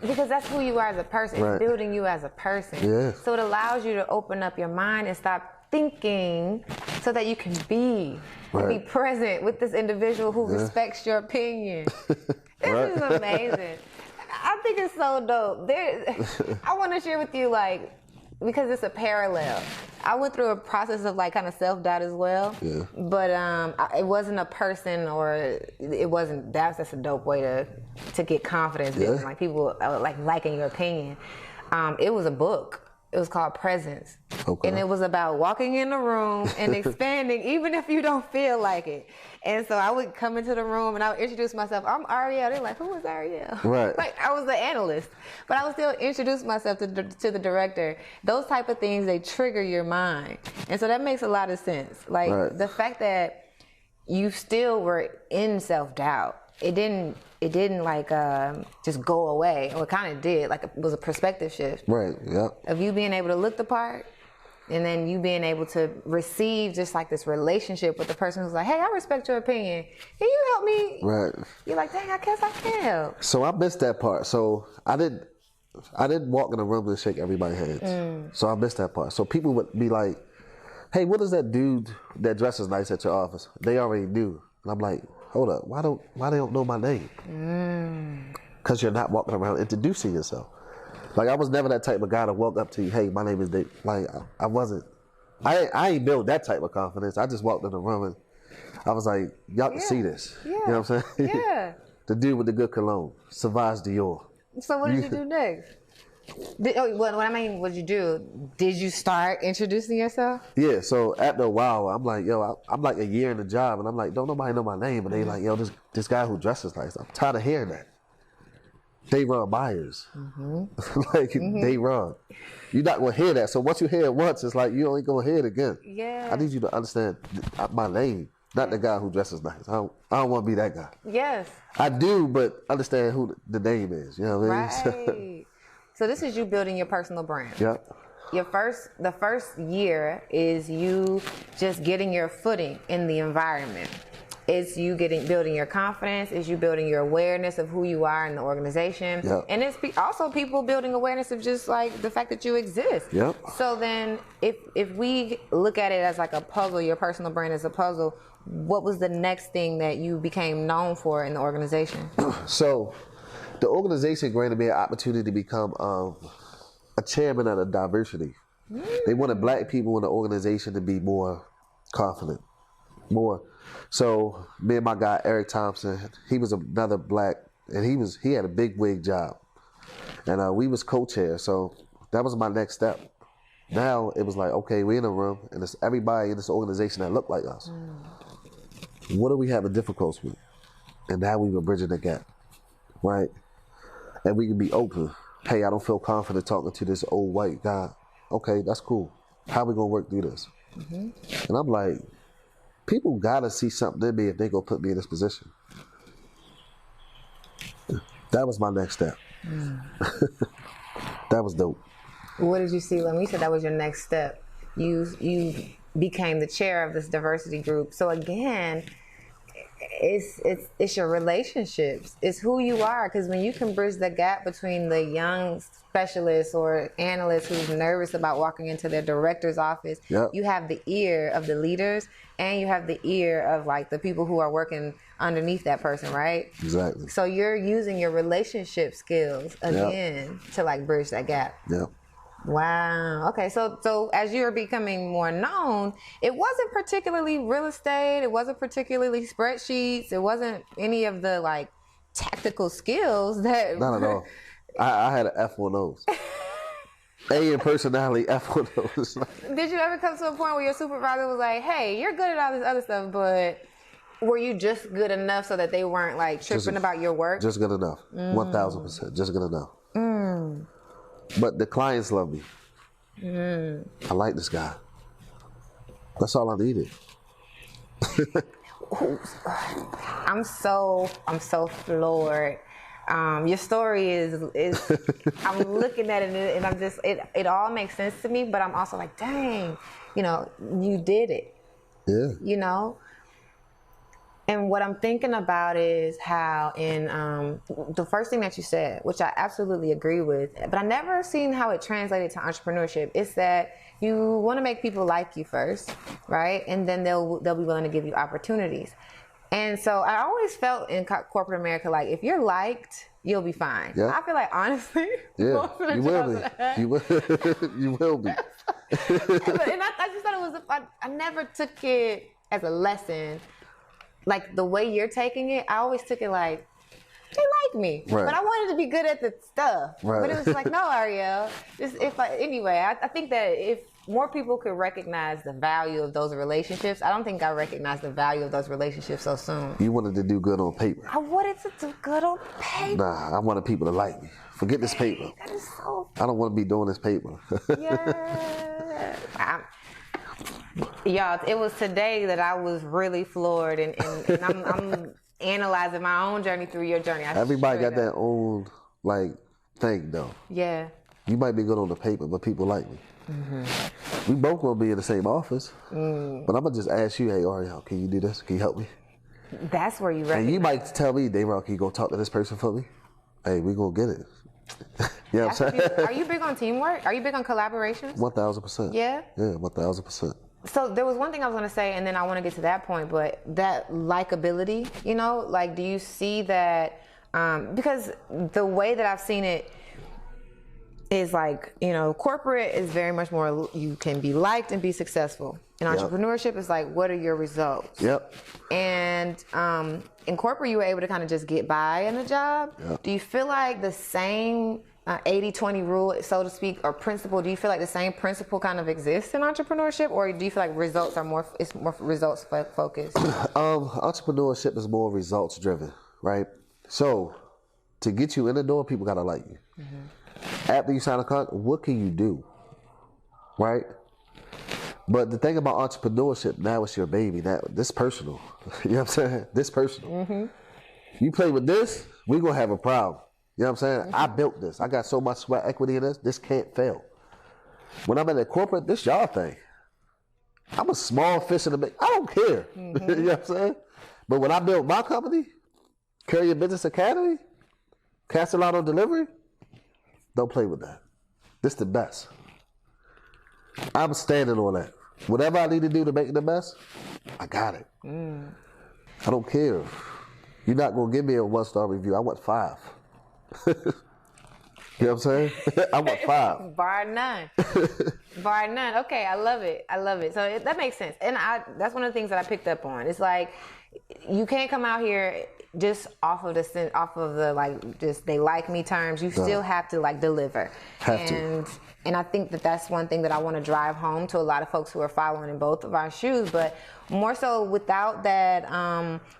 Because that's who you are as a person. Right. It's building you as a person. Yeah. So it allows you to open up your mind and stop thinking so that you can be present with this individual who respects your opinion. This is amazing. I think it's so dope. I want to share with you, like, because it's a parallel. I went through a process of like kind of self-doubt as well. Yeah. But it wasn't a person, or it wasn't. That's just a dope way to get confidence. Yeah. Like people like liking your opinion. It was a book. It was called Presence. Okay. And it was about walking in the room and expanding, even if you don't feel like it. And so I would come into the room and I would introduce myself. I'm Ariel. They're like, who is Ariel? Right. Like, I was the analyst. But I would still introduce myself to the director. Those type of things, they trigger your mind. And so that makes a lot of sense. Like, the fact that you still were in self-doubt, it didn't like just go away. Or it kind of did. Like, it was a perspective shift. Right, yeah. Of you being able to look the part, and then you being able to receive just like this relationship with the person who's like, hey, I respect your opinion. Can you help me? Right. You're like, dang, I guess I can help. So I missed that part. So I didn't walk in the room and shake everybody's hands. So I missed that part. So people would be like, hey, what is that dude that dresses nice at your office? They already knew. And I'm like, hold up, why they don't know my name? Because you're not walking around introducing yourself. Like, I was never that type of guy to walk up to you, hey, my name is Dave. Like, I wasn't. I ain't built that type of confidence. I just walked in the room and I was like, y'all can see this. Yeah. You know what I'm saying? Yeah. The dude with the good cologne, Sauvage Dior. So what did you do next? What did you do? Did you start introducing yourself? Yeah, so after a while, I'm like, yo, I'm like a year in the job, and I'm like, don't nobody know my name. And they like, yo, this guy who dresses nice. I'm tired of hearing that. Daeron Myers. Daeron. You're not going to hear that. So once you hear it once, it's like, you ain't going to hear it again. Yeah. I need you to understand my name, not the guy who dresses nice. I don't want to be that guy. Yes. I do, but understand who the name is. You know what I mean? Right. So this is you building your personal brand. Yep. The first year is you just getting your footing in the environment. It's you building your confidence. It's you building your awareness of who you are in the organization. Yep. And it's also people building awareness of just like the fact that you exist. Yep. So then if we look at it as like a puzzle, your personal brand is a puzzle, what was the next thing that you became known for in the organization? So the organization granted me an opportunity to become a chairman of the diversity. They wanted black people in the organization to be more confident, more. So me and my guy Eric Thompson, he was another black, and he had a big wig job, and we was co-chairs. So that was my next step. Now it was like, okay, we're in a room, and it's everybody in this organization that looked like us. What do we have a difficulty with? And now we were bridging the gap, right? And we can be open. Hey, I don't feel confident talking to this old white guy. Okay, that's cool. How we gonna work through this? And I'm like, people gotta see something in me if they gonna put me in this position. That was my next step. That was dope. What did you see when you said that was your next step? You became the chair of this diversity group. So again, it's your relationships. It's who you are. Because when you can bridge the gap between the young specialist or analyst who's nervous about walking into their director's office, you have the ear of the leaders and you have the ear of like the people who are working underneath that person, right? Exactly. So you're using your relationship skills again to like bridge that gap. Yeah. Wow. Okay. So as you were becoming more known, it wasn't particularly real estate. It wasn't particularly spreadsheets. It wasn't any of the like tactical skills that. Not at all. I had an F on those. A in personality, F on those. Did you ever come to a point where your supervisor was like, "Hey, you're good at all this other stuff, but were you just good enough so that they weren't like tripping about your work?" Just good enough. 1,000%. Just good enough. But the clients love me. I like this guy. That's all I needed. I'm so floored. Your story is I'm looking at it and I'm just it all makes sense to me, but I'm also like, dang, you did it. Yeah. And what I'm thinking about is how in the first thing that you said, which I absolutely agree with, but I never seen how it translated to entrepreneurship. It's that you want to make people like you first, right? And then they'll be willing to give you opportunities. And so I always felt in corporate America, like if you're liked, you'll be fine. Yeah. I feel like honestly, you will be. You will be. And I just thought it was. I never took it as a lesson. Like the way you're taking it, I always took it like, they like me, right. But I wanted to be good at the stuff. Right. But it was like, no, Ariel. I think that if more people could recognize the value of those relationships, I don't think I recognized the value of those relationships so soon. You wanted to do good on paper. I wanted to do good on paper. Nah, I wanted people to like me. Forget this paper. That is so. I don't want to be doing this paper. Yeah. Y'all, it was today that I was really floored, and I'm analyzing my own journey through your journey. Everybody got their own thing though. Yeah. You might be good on the paper, but people like me. We both gonna be in the same office, but I'm gonna just ask you, hey Ariel, can you do this? Can you help me? That's where you recognize. And you might tell me, Daeron, can you go talk to this person for me? Hey, we gonna get it. You know what I'm saying? Are you big on teamwork? Are you big on collaborations? 1,000%. Yeah? Yeah, 1,000%. So there was one thing I was going to say, and then I want to get to that point, but that likability, do you see that, because the way that I've seen it is corporate is very much more, you can be liked and be successful. In entrepreneurship, it's like, what are your results? Yep. And in corporate, you were able to kind of just get by in a job. Yep. Do you feel like the same 80-20 rule, so to speak, or principle, do you feel like the same principle kind of exists in entrepreneurship, or do you feel like results are more results focused? Entrepreneurship is more results driven, right? So to get you in the door, people gotta like you. After you sign a contract, what can you do, right? But the thing about entrepreneurship, now it's your baby. Now this personal. You know what I'm saying? This personal. You play with this, we gonna have a problem. You know what I'm saying? I built this. I got so much sweat equity in this. This can't fail. When I'm in a corporate, this y'all thing. I'm a small fish in the big. I don't care. You know what I'm saying? But when I built my company, Courier Business Academy, Castellano Delivery, don't play with that. This the best. I'm standing on that. Whatever I need to do to make it the best, I got it. I don't care. You're not going to give me a 1-star review. I want 5. You know what I'm saying? I want 5. Bar none. Bar none. Okay, I love it. So that makes sense. And that's one of the things that I picked up on. It's like, you can't come out here just off of the just they like me terms. You still have to deliver. And I think that's one thing that I want to drive home to a lot of folks who are following in both of our shoes, but more so without that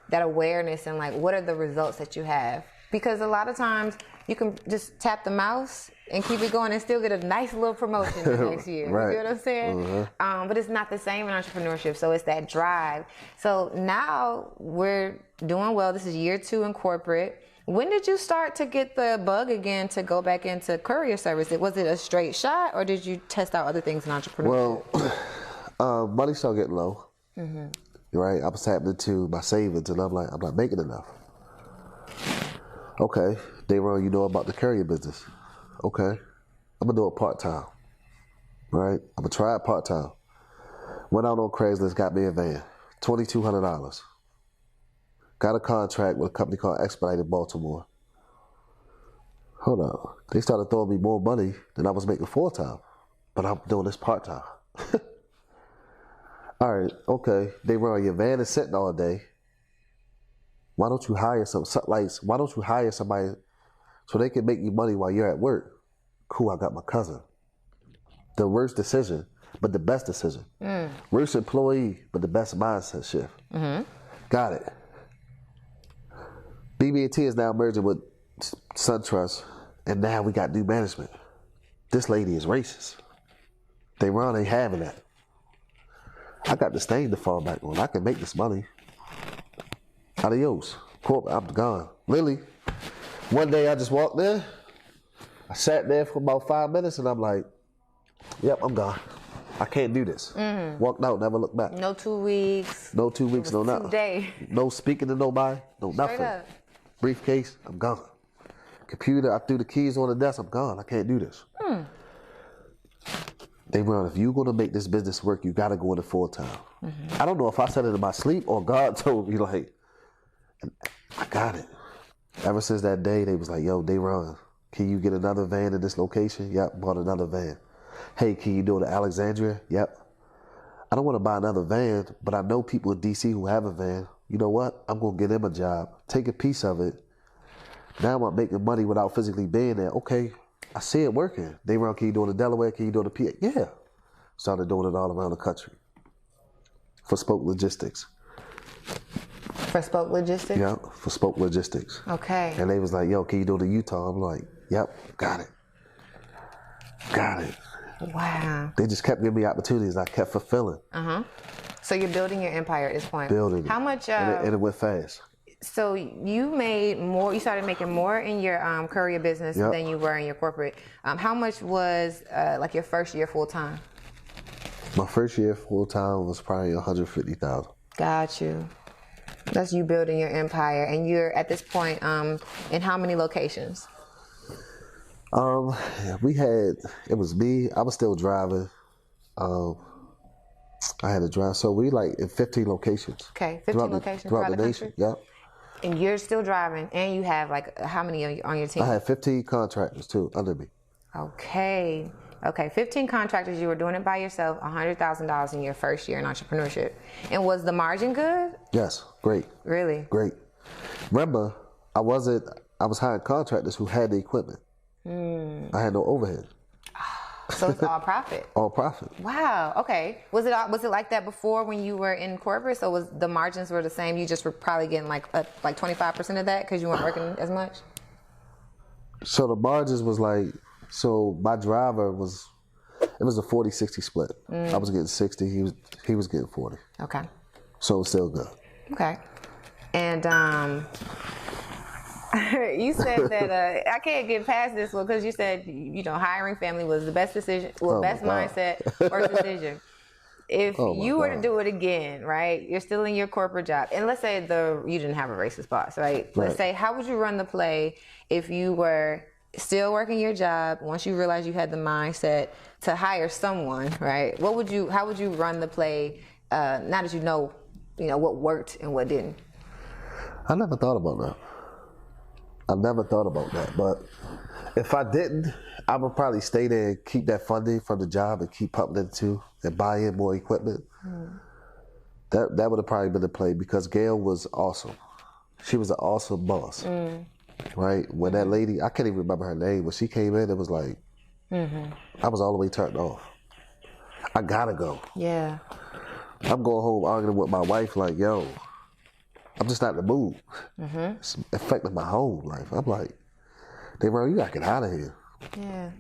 that awareness and what are the results that you have. Because a lot of times you can just tap the mouse and keep it going and still get a nice little promotion the next year. Right. You know what I'm saying? But it's not the same in entrepreneurship. So it's that drive. So now we're doing well. This is year 2 in corporate. When did you start to get the bug again to go back into courier service? Was it a straight shot, or did you test out other things in entrepreneurship? Well, money started getting low. Right, I was tapping into my savings, and I'm like, I'm not making enough. Okay, Daeron, you know about the courier business. Okay, I'm gonna do it part-time. Right, I'm gonna try it part-time. Went out on Craigslist, got me a van, $2,200. Got a contract with a company called Expedited Baltimore. Hold on, they started throwing me more money than I was making full-time, but I'm doing this part-time. All right, okay, Daeron, your van is sitting all day. Why don't you hire why don't you hire somebody so they can make you money while you're at work? Cool, I got my cousin. The worst decision, but the best decision. Worst employee, but the best mindset shift. Got it. BB&T is now merging with SunTrust, and now we got new management. This lady is racist. Daeron ain't having that. I got this thing to fall back on. I can make this money. Adios. I'm gone. Literally, one day I just walked in. I sat there for about 5 minutes, and I'm like, yep, I'm gone. I can't do this. Walked out, never looked back. No 2 weeks. No 2 weeks, no nothing. 2 days. No speaking to nobody, no nothing. Straight up. Briefcase, I'm gone. Computer, I threw the keys on the desk, I'm gone. I can't do this. Daeron, if you're gonna make this business work, you gotta go into full-time. I don't know if I said it in my sleep or God told me, like, I got it. Ever since that day, they was like, yo, Daeron, can you get another van in this location? Yep, bought another van. Hey, can you do it to Alexandria? Yep. I don't want to buy another van, but I know people in DC who have a van. You know what? I'm going to get them a job, take a piece of it. Now I'm making money without physically being there. Okay, I see it working. Daeron, can you do it in Delaware? Can you do it in PA? Yeah. Started doing it all around the country. For Spoke Logistics. For Spoke Logistics? Yeah, for Spoke Logistics. Okay. And they was like, yo, can you do it in Utah? I'm like, yep, got it. Got it. Wow. They just kept giving me opportunities. I kept fulfilling. So you're building your empire at this point. Building. How much? And it went fast. So you made more. You started making more in your courier business than you were in your corporate. How much was like your first year full time? My first year full time was probably $150,000. Got you. That's you building your empire, and you're at this point in how many locations? It was me. I was still driving. I had to drive. So we like in 15 locations. Okay, 15 locations throughout the nation. country? Yep. And you're still driving, and you have like how many on your team? I had 15 contractors too under me. Okay. 15 contractors. You were doing it by yourself, $100,000 in your first year in entrepreneurship. And was the margin good? Yes, great. Really? Great. Remember, I was hiring contractors who had the equipment. I had no overhead. So it's all profit. All profit. Wow. Okay. Was it like that before when you were in corporate? So was the margins were the same? You just were probably getting like 25% of that because you weren't working as much. So the margins was like, so my driver it was a 40-60 split. I was getting 60. He was getting 40. Okay. So it was still good. Okay. And you said that I can't get past this one because you said hiring family was the best decision, best mindset, first decision. If you were to do it again, right? You're still in your corporate job, and let's say you didn't have a racist boss, right? Let's say, how would you run the play if you were still working your job? Once you realized you had the mindset to hire someone, right? How would you run the play? Now that you know what worked and what didn't. I never thought about that. But if I didn't, I would probably stay there and keep that funding from the job and keep pumping it too and buy in more equipment. That would have probably been the play because Gail was awesome. She was an awesome boss, right? When that lady, I can't even remember her name, when she came in, it was like, I was all the way turned off. I gotta go. Yeah. I'm going home arguing with my wife like, yo, I'm just not in the mood. It's affecting my home life. I'm like, Daeron, you gotta get out of here. Yeah.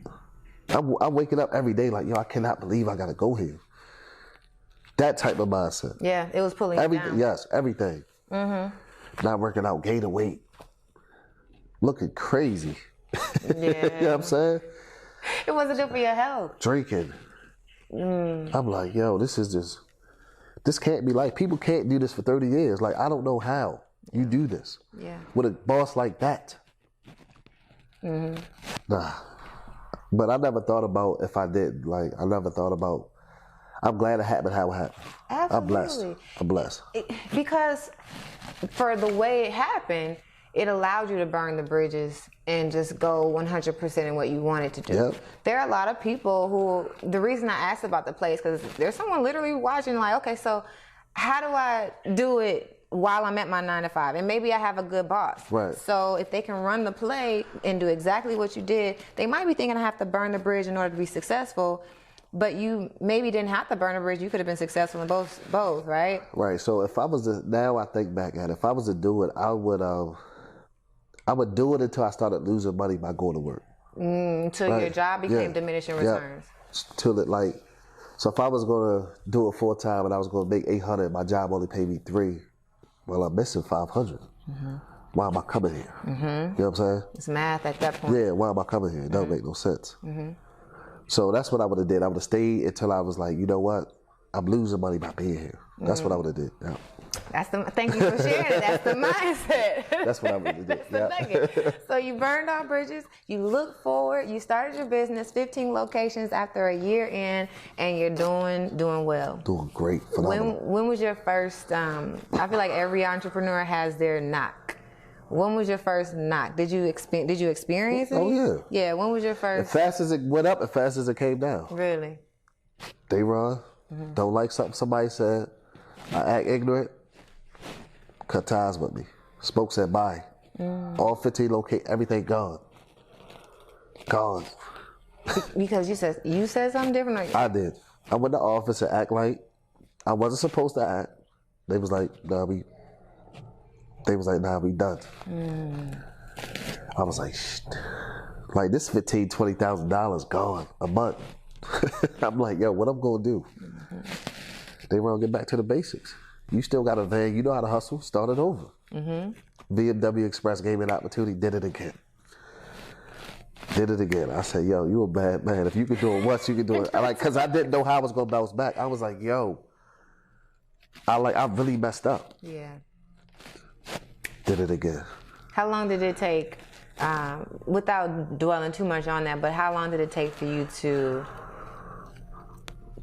I'm waking up every day like, yo, I cannot believe I gotta go here. That type of mindset. Yeah, it was pulling you down. Yes, everything. Not working out, gain weight. looking crazy. Yeah. You know what I'm saying? It wasn't good for your health. Drinking. I'm like, yo, this can't be like, people can't do this for 30 years. Like, I don't know how you do this. Yeah. With a boss like that. Nah. But I never thought about if I did. Like, I never thought about, I'm glad it happened how it happened. Absolutely. I'm blessed. Because for the way it happened, it allowed you to burn the bridges and just go 100% in what you wanted to do. Yep. There are a lot of people who, the reason I asked about the place, because there's someone literally watching like, okay, so how do I do it while I'm at my 9 to 5? And maybe I have a good boss. Right. So if they can run the play and do exactly what you did, they might be thinking I have to burn the bridge in order to be successful. But you maybe didn't have to burn a bridge. You could have been successful in both, right? Right. So if I was to, now I think back at it, if I was to do it, I would do it until I started losing money by going to work. Until your job became diminishing returns. Till it like, so if I was going to do it full time and I was going to make 800, my job only paid me 3. Well, I'm missing 500. Why am I coming here? You know what I'm saying? It's math at that point. Yeah. Why am I coming here? It don't make no sense. So that's what I would have did. I would have stayed until I was like, you know what? I'm losing money by being here. That's what I would have did. Yeah. Thank you for sharing it. That's the mindset. That's what I would have did. Yeah. So you burned all bridges. You look forward. You started your business, 15 locations after a year in, and you're doing well. Doing great. Phenomenal. When was your first? I feel like every entrepreneur has their knock. When was your first knock? Did you experience it? Oh yeah. Yeah. When was your first? As fast as it went up, as fast as it came down. Really? Daeron, don't like something somebody said. I act ignorant. Cut ties with me. Spoke said bye. All 15 locate, everything gone. Gone. Because you said something different. Or I did. I went to the office and act like I wasn't supposed to act. They was like, nah, we done. I was like, shh. Like this $15,000, $20,000 gone a month. I'm like, yo, what I'm gonna do? They want to get back to the basics. You still got a van, you know how to hustle, start it over. BMW Express gave me an opportunity, did it again. I said, yo, you a bad man. If you could do it once, you could do it. Cause I didn't know how I was gonna bounce back. I was like, yo, I really messed up. Yeah. Did it again. How long did it take, without dwelling too much on that, but how long did it take for you to,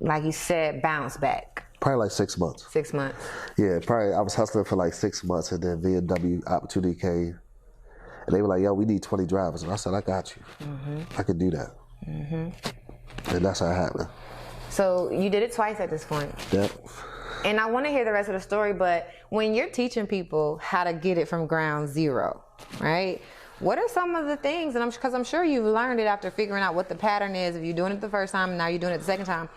like you said, bounce back? Probably like 6 months. 6 months. Yeah, probably. I was hustling for like 6 months, and then BMW opportunity came, and they were like, "Yo, we need 20 drivers," and I said, "I got you. I can do that." And that's how it happened. So you did it twice at this point. Yep. And I want to hear the rest of the story, but when you're teaching people how to get it from ground zero, right? What are some of the things, and because I'm sure you've learned it after figuring out what the pattern is, if you're doing it the first time and now you're doing it the second time,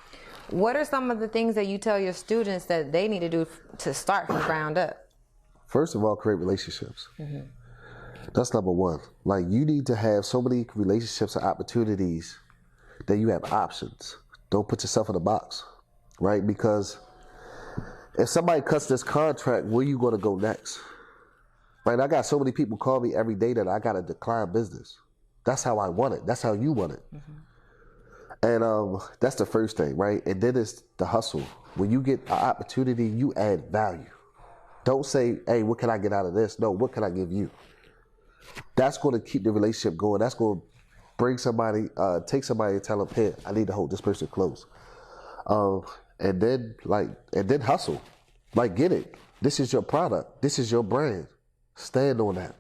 what are some of the things that you tell your students that they need to do to start from ground up? First of all, create relationships. That's number one. Like, you need to have so many relationships and opportunities that you have options. Don't put yourself in a box, right? Because if somebody cuts this contract, where you going to go next? Right? I got so many people call me every day that I got to decline business. That's how I want it. That's how you want it. And that's the first thing, right? And then it's the hustle. When you get an opportunity, you add value. Don't say, hey, what can I get out of this? No, what can I give you? That's going to keep the relationship going. That's going to bring somebody, take somebody and tell them, hey, I need to hold this person close. And then hustle. Like, get it. This is your product. This is your brand. Stand on that.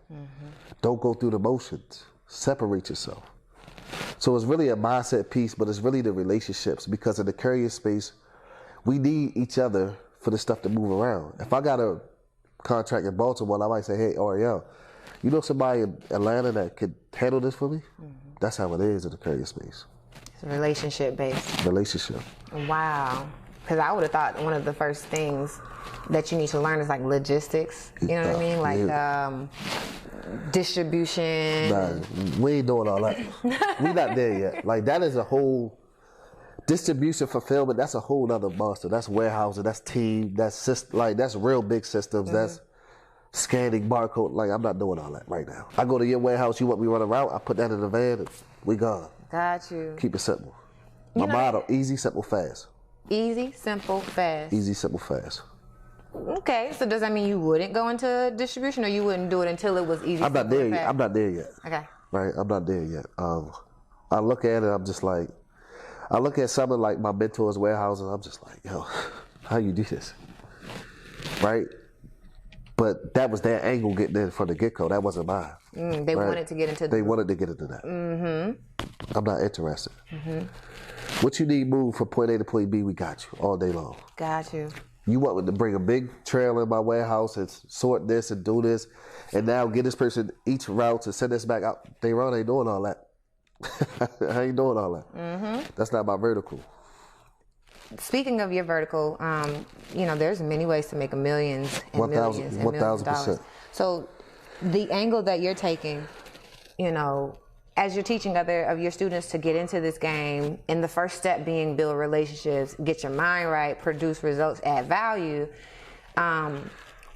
Don't go through the motions. Separate yourself. So it's really a mindset piece, but it's really the relationships, because in the courier space, we need each other for the stuff to move around. If I got a contract in Baltimore, I might say, hey, Ariel, you know somebody in Atlanta that could handle this for me? That's how it is in the courier space. It's relationship based. Relationship. Wow. Because I would have thought one of the first things that you need to learn is like logistics. You know what I mean? Like distribution. Nah, we ain't doing all that. We not there yet. Like, that is a whole distribution fulfillment. That's a whole other monster. That's warehousing. That's team. That's that's real big systems. scanning barcode. Like, I'm not doing all that right now. I go to your warehouse, you want me to run a route, I put that in the van, and we gone. Got you. Keep it simple. My motto, easy, simple, fast. Easy, simple, fast. Easy, simple, fast. Okay, so does that mean you wouldn't go into distribution, or you wouldn't do it until it was easy? I'm not there yet. I'm not there yet. Okay. Right, I'm not there yet. I look at it, I'm just like, I look at some of like my mentors' warehouses, I'm just like, yo, how you do this? Right? But that was their angle getting in from the get-go. That wasn't mine. They wanted to get into They wanted to get into that. I'm not interested. What you need move from point A to point B, we got you all day long. Got you. You want me to bring a big trailer in my warehouse and sort this and do this, and now get this person each route and send this back out. Daeron ain't doing all that. I ain't doing all that. That's not my vertical. Speaking of your vertical, there's many ways to make millions and millions and millions of dollars. So the angle that you're taking, as you're teaching other of your students to get into this game, and the first step being build relationships, get your mind right, produce results, add value.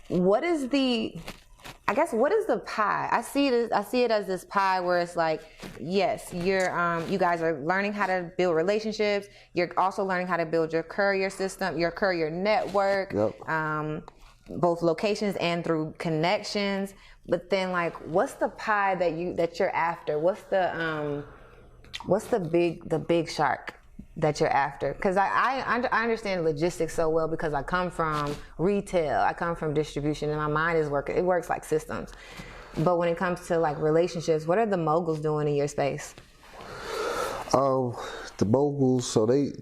What is the pie? I see it as this pie where it's like, yes, you guys are learning how to build relationships. You're also learning how to build your courier system, your courier network, both locations and through connections. But then, like, what's the pie that you're after? What's the big shark that you're after? Because I understand logistics so well because I come from retail, I come from distribution, and my mind is working. It works like systems. But when it comes to like relationships, what are the Moguls doing in your space? The Moguls, so they,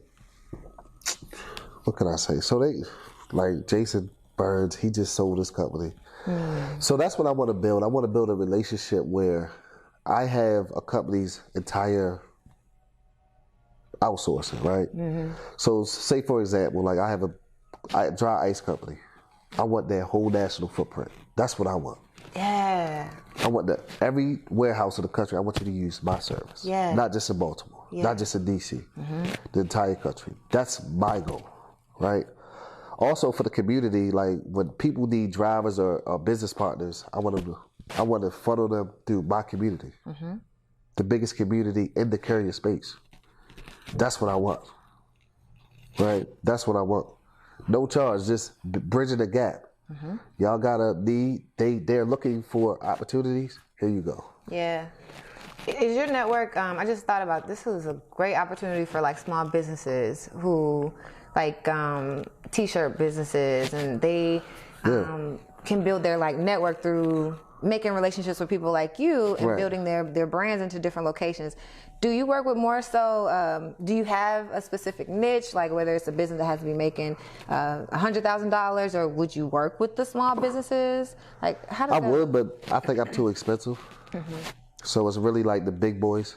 what can I say? So they, like Jason Burns, he just sold his company. So that's what I want to build. I want to build a relationship where I have a company's entire outsourcing, right? So say for example, like I have a dry ice company. I want their whole national footprint. That's what I want. Yeah. I want that every warehouse in the country, I want you to use my service. Yeah. Not just in Baltimore, not just in DC, the entire country. That's my goal, right? Also for the community, like when people need drivers or business partners, I want to funnel them through my community, the biggest community in the courier space. That's what I want, right? That's what I want. No charge, just bridging the gap. Y'all got a need, they're looking for opportunities, here you go. Yeah. Is your network, I just thought about this is a great opportunity for like small businesses who like t-shirt businesses, and they can build their like network through making relationships with people like you and building their brands into different locations. Do you work with more so, do you have a specific niche, like whether it's a business that has to be making $100,000, or would you work with the small businesses? Like, how does I would, but I think I'm too expensive. So it's really like the big boys.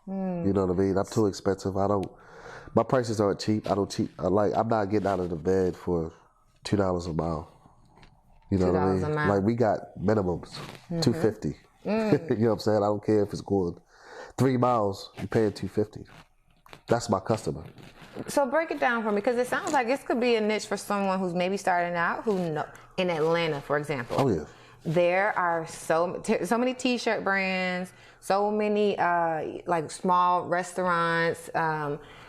You know what I mean? I'm too expensive. My prices aren't cheap. I'm not getting out of the bed for $2 a mile. You know what I mean? Like we got minimums, $2.50. You know what I'm saying? I don't care if it's going 3 miles, you're paying $2.50. That's my customer. So break it down for me, because it sounds like this could be a niche for someone who's maybe starting out, in Atlanta, for example. Oh yeah. There are so many t-shirt brands, so many like small restaurants.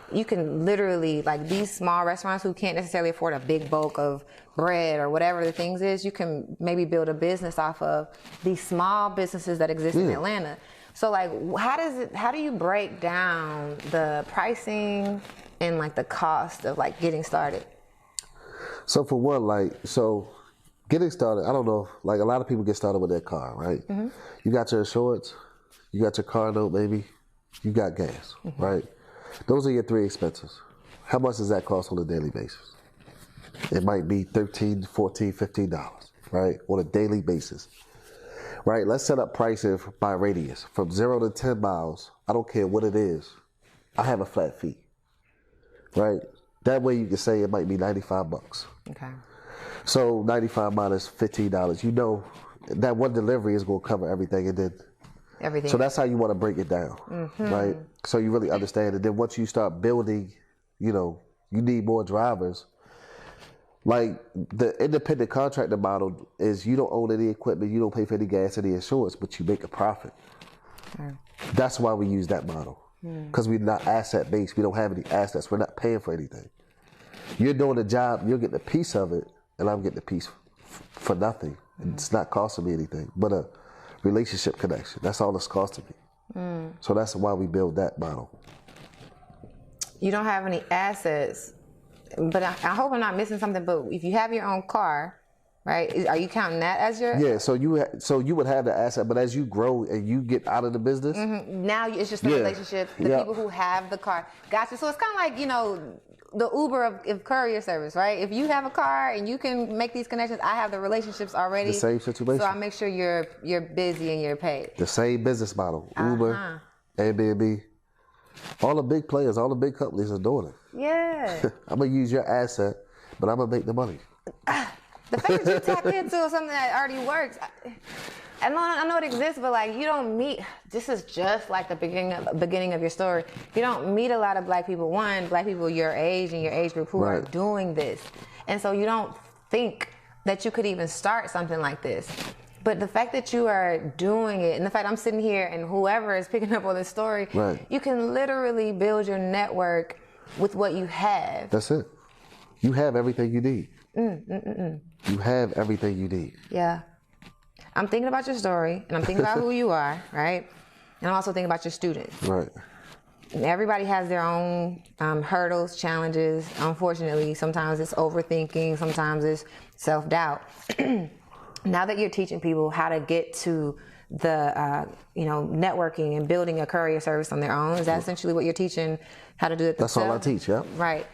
You can literally, like these small restaurants who can't necessarily afford a big bulk of bread or whatever the things is, you can maybe build a business off of these small businesses that exist in Atlanta. So like, how do you break down the pricing and like the cost of like getting started? So for one, getting started, I don't know, like a lot of people get started with their car, right? You got your insurance, you got your car note, maybe, you got gas, right? Those are your 3 expenses. How much does that cost on a daily basis? It might be $13, $14, $15, right? On a daily basis, right? Let's set up pricing by radius. From 0 to 10 miles, I don't care what it is, I have a flat fee, right? That way you can say it might be $95. Okay. So 95 minus $15, you know that one delivery is going to cover everything, and then everything. So that's how you want to break it down, right? So you really understand it. Then once you start building, you need more drivers. Like the independent contractor model is you don't own any equipment, you don't pay for any gas, any insurance, but you make a profit. That's why we use that model. Because we're not asset based. We don't have any assets. We're not paying for anything. You're doing a job, you're getting a piece of it, and I'm getting a piece for nothing. It's not costing me anything, but a relationship connection. That's all it's costing me. So that's why we build that model. You don't have any assets, but I hope I'm not missing something. But if you have your own car, right? Are you counting that as your? Yeah. So you would have the asset, but as you grow and you get out of the business, now it's just the relationship, the people who have the car. Gotcha. So it's kind of like, you know, the Uber of courier service, right? If you have a car and you can make these connections, I have the relationships already. The same situation. So I make sure you're busy and you're paid. The same business model. Uber, Airbnb, all the big players, all the big companies are doing it. Yeah. I'm gonna use your asset, but I'm gonna make the money. The fact that you tap into something that already works. I know it exists, but like you don't meet. This is just like the beginning of your story. You don't meet a lot of black people. Black people your age and your age group who are doing this, and so you don't think that you could even start something like this. But the fact that you are doing it, and the fact I'm sitting here and whoever is picking up on this story, you can literally build your network with what you have. That's it. You have everything you need. You have everything you need. Yeah. I'm thinking about your story, and I'm thinking about who you are, right? And I'm also thinking about your students. Right. And everybody has their own hurdles, challenges. Unfortunately, sometimes it's overthinking, sometimes it's self-doubt. Now that you're teaching people how to get to the, networking and building a courier service on their own, is that essentially what you're teaching how to do it themselves? That's all I teach, yeah. Right.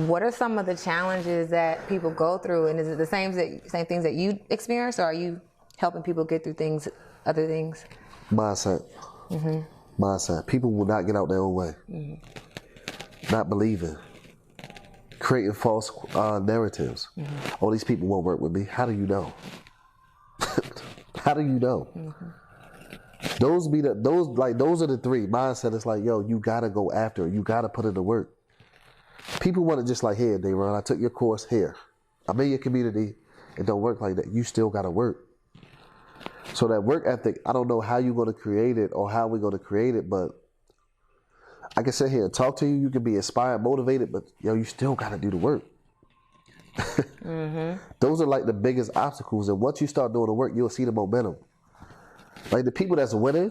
What are some of the challenges that people go through, and is it the same things that you experience, or are you helping people get through other things? Mindset. Mindset. People will not get out their own way. Not believing. Creating false narratives. Oh, these people won't work with me. How do you know? How do you know? Those are the three. Mindset is like, yo, you gotta go after it. You gotta put in the work. People want it just like, here, Daeron, I took your course here. I'm in your community. It don't work like that. You still gotta work. So that work ethic, I don't know how you're gonna create it or how we're gonna create it, but I can sit here and talk to you. You can be inspired, motivated, but yo, you still gotta do the work. Those are like the biggest obstacles, and once you start doing the work, you'll see the momentum. Like the people that's winning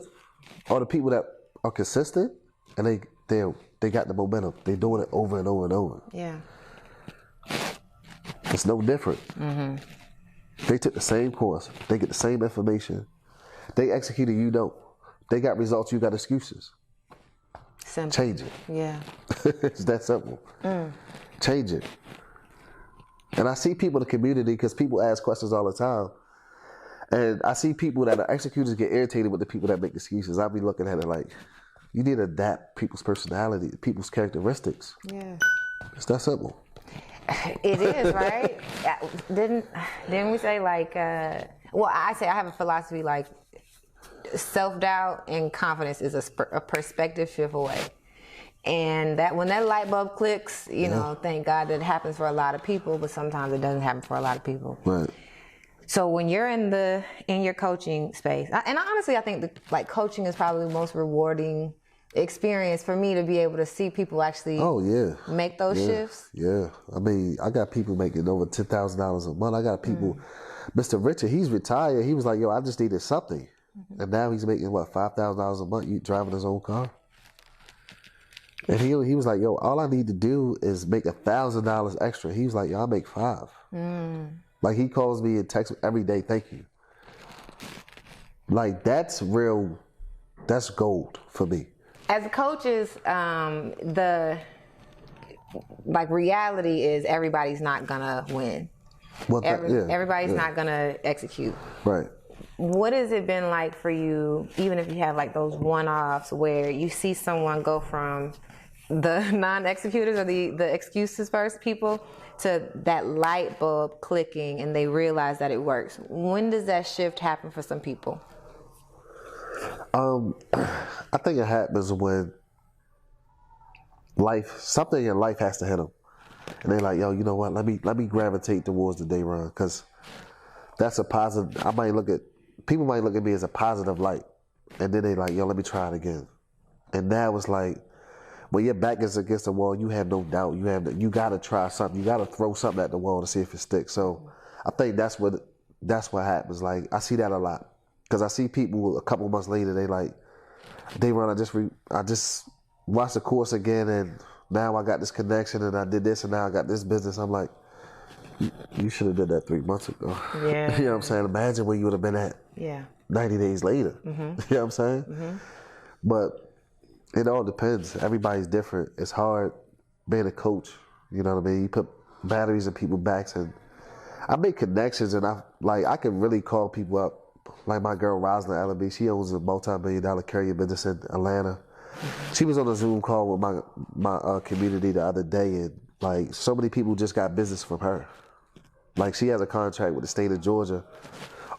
are the people that are consistent, and they got the momentum. They're doing it over and over and over. Yeah. It's no different. They took the same course. They get the same information. They executed, you don't. They got results, you got excuses. Simple. Change it. Yeah. It's that simple. Change it. And I see people in the community, because people ask questions all the time. And I see people that are executors get irritated with the people that make excuses. I'll be looking at it like, you need to adapt people's personality, people's characteristics. Yeah. It's that simple. It is, right? Didn't we say like, I say I have a philosophy like self-doubt and confidence is a perspective shift away. And that when that light bulb clicks, you know, thank God that it happens for a lot of people, but sometimes it doesn't happen for a lot of people. Right. So when you're in your coaching space, and honestly, I think that coaching is probably the most rewarding experience for me, to be able to see people actually make those shifts. Yeah. I mean, I got people making over $10,000 a month. I got people, Mr. Richard, he's retired. He was like, yo, I just needed something. And now he's making, $5,000 a month, driving his own car. And he was like, yo, all I need to do is make $1,000 extra. He was like, yo, I'll make $5,000. Like, he calls me and texts me every day, thank you. Like, that's real, that's gold for me. As coaches, the reality is everybody's not gonna win. Everybody's not gonna execute. Right. What has it been like for you, even if you have those one-offs where you see someone go from the non-executors or the excuses first people to that light bulb clicking and they realize that it works? When does that shift happen for some people? I think it happens when something in life has to hit them. and they're like, yo, you know what? Let me gravitate towards the Daeron, because that's a positive. People might look at me as a positive light, and then they like, yo, let me try it again. And now it's like, when your back is against the wall, you have no doubt. You got to try something. You got to throw something at the wall to see if it sticks. So I think that's what happens. Like, I see that a lot, because I see people a couple months later, they like, Daeron, I just watched the course again, and now I got this connection, and I did this, and now I got this business. I'm like, you should have did that 3 months ago. Yeah. You know what I'm saying? Imagine where you would have been at 90 days later. You know what I'm saying? But it all depends. Everybody's different. It's hard being a coach. You know what I mean? You put batteries in people's backs, and I make connections, and I can really call people up. Like my girl Rosalind Allaby, she owns a multi-million-dollar courier business in Atlanta. She was on a Zoom call with my community the other day, and like, so many people just got business from her. Like, she has a contract with the state of Georgia,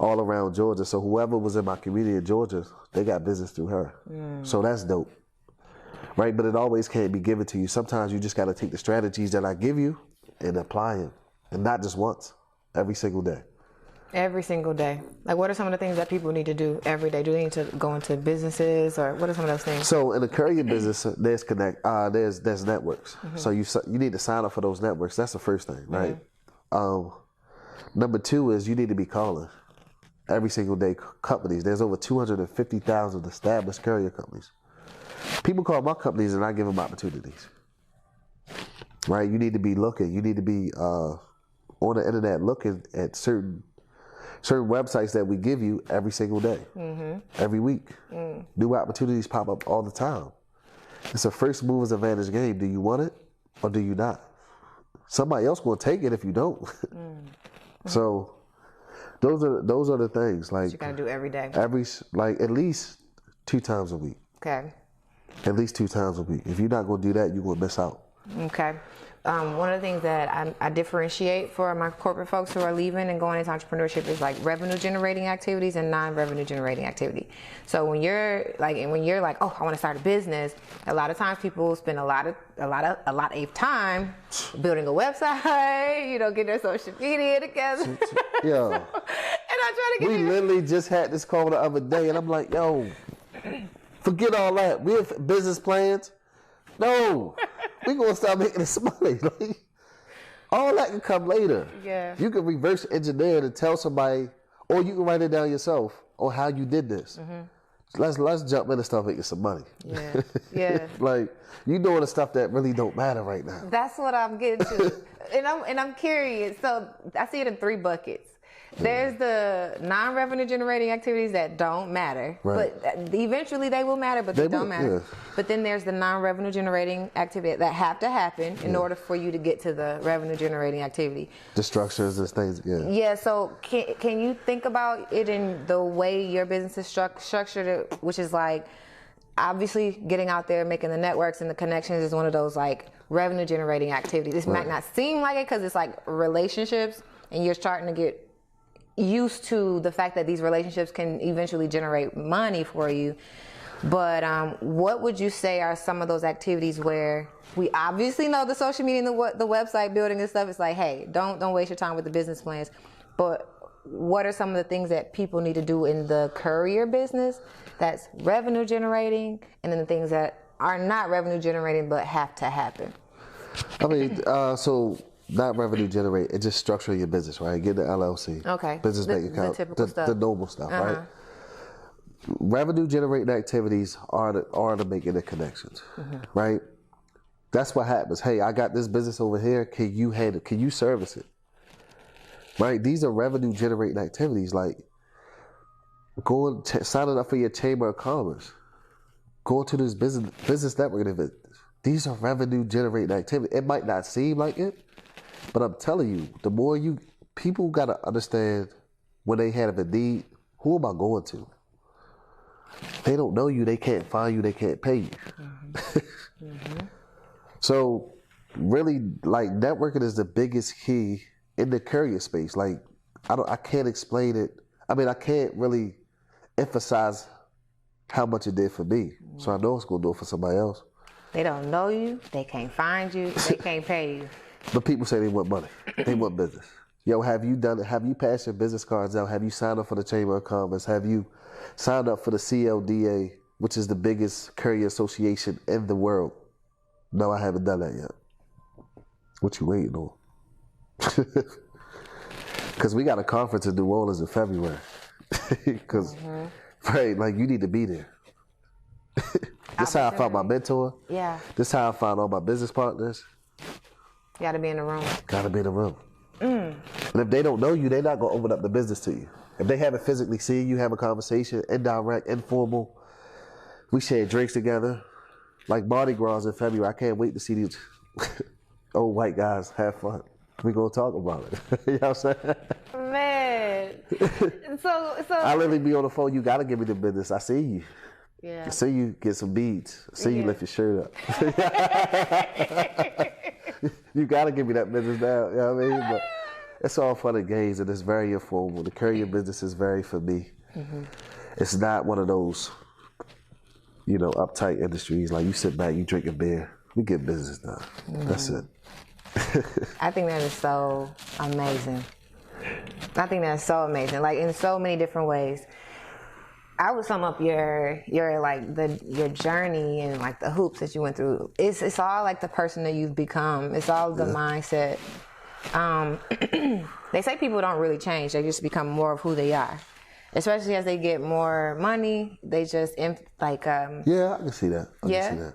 all around Georgia. So whoever was in my community in Georgia, they got business through her. So that's dope. Right? But it always can't be given to you. Sometimes you just got to take the strategies that I give you and apply them. And not just once, every single day. Every single day. Like, what are some of the things that people need to do every day? Do they need to go into businesses, or what are some of those things? So in the courier business, there's there's networks. So you need to sign up for those networks. That's the first thing, right? Number two is you need to be calling every single day companies. There's over 250,000 established courier companies. People call my companies, and I give them opportunities. Right? You need to be looking. You need to be on the internet looking at certain websites that we give you every single day, every week. New opportunities pop up all the time. It's a first mover's advantage game. Do you want it, or do you not? Somebody else will take it if you don't. So those are the things, like, you gotta do every day. At least 2 times a week. Okay. At least 2 times a week. If you're not gonna do that, you're gonna miss out. Okay. One of the things that I differentiate for my corporate folks who are leaving and going into entrepreneurship is like revenue generating activities and non-revenue generating activity. So when you're like, oh, I want to start a business, a lot of times people spend a lot of time building a website, getting their social media together. Yeah. And I try to get We literally just had this call the other day, and I'm like, yo, forget all that. We have business plans. No. We're going to start making this money. Like, all that can come later. Yeah. You can reverse engineer it and tell somebody, or you can write it down yourself on how you did this. Let's jump in and start making some money. Yeah. Yeah. Like, you doing the stuff that really don't matter right now. That's what I'm getting to. and I'm curious. So I see it in 3 buckets. There's the non-revenue generating activities that don't matter, but eventually they will matter, but they don't matter. Yeah. But then there's the non-revenue generating activity that have to happen in order for you to get to the revenue generating activity. The structures and things, Yeah, so can you think about it in the way your business is structured, which is like, obviously getting out there, making the networks and the connections is one of those like revenue generating activities. This might not seem like it because it's like relationships, and you're starting to get used to the fact that these relationships can eventually generate money for you. But what would you say are some of those activities where we obviously know the social media and the website building and stuff? It's like, hey, don't waste your time with the business plans. But what are some of the things that people need to do in the courier business that's revenue generating, and then the things that are not revenue generating but have to happen? I mean, so not revenue generate, it's just structure your business, right? Get the LLC, business bank account, the typical stuff. The normal stuff, right? Revenue generating activities are the making the connections, right? That's what happens. Hey, I got this business over here. Can you handle? Can you service it? Right? These are revenue generating activities, like signing up for your chamber of commerce, going to this business networking event. These are revenue generating activities. It might not seem like it, but I'm telling you, the more people got to understand when they have a need, who am I going to? They don't know you, they can't find you, they can't pay you. So really, like, networking is the biggest key in the courier space. Like, I can't explain it. I mean, I can't really emphasize how much it did for me. So I know it's going to do it for somebody else. They don't know you, they can't find you, they can't pay you. But people say they want money. They want business. Yo, have you done it? Have you passed your business cards out? Have you signed up for the Chamber of Commerce? Have you signed up for the CLDA, which is the biggest courier association in the world? No, I haven't done that yet. What you waiting on? Because we got a conference in New Orleans in February. Because, right, like, you need to be there. This is how I found my mentor. Yeah. This is how I found all my business partners. You got to be in the room. Got to be in the room. And if they don't know you, they're not going to open up the business to you. If they haven't physically seen you, have a conversation, indirect, informal, we share drinks together. Like Mardi Gras in February, I can't wait to see these old white guys have fun. We gonna talk about it. You know what I'm saying? Man. So I literally be on the phone, you gotta give me the business. I see you. Yeah. I see you get some beads. I see you lift your shirt up. You gotta give me that business now, you know what I mean? But it's all fun and games and it's very informal. The courier business is very for me. It's not one of those, you know, uptight industries. Like you sit back, you drink a beer, we get business done. That's it. I think that is so amazing. I think that's so amazing. Like in so many different ways. I would sum up your journey and like the hoops that you went through. It's all like the person that you've become. It's all the mindset. They say people don't really change. They just become more of who they are. Especially as they get more money, they just yeah, I can see that. I can see that.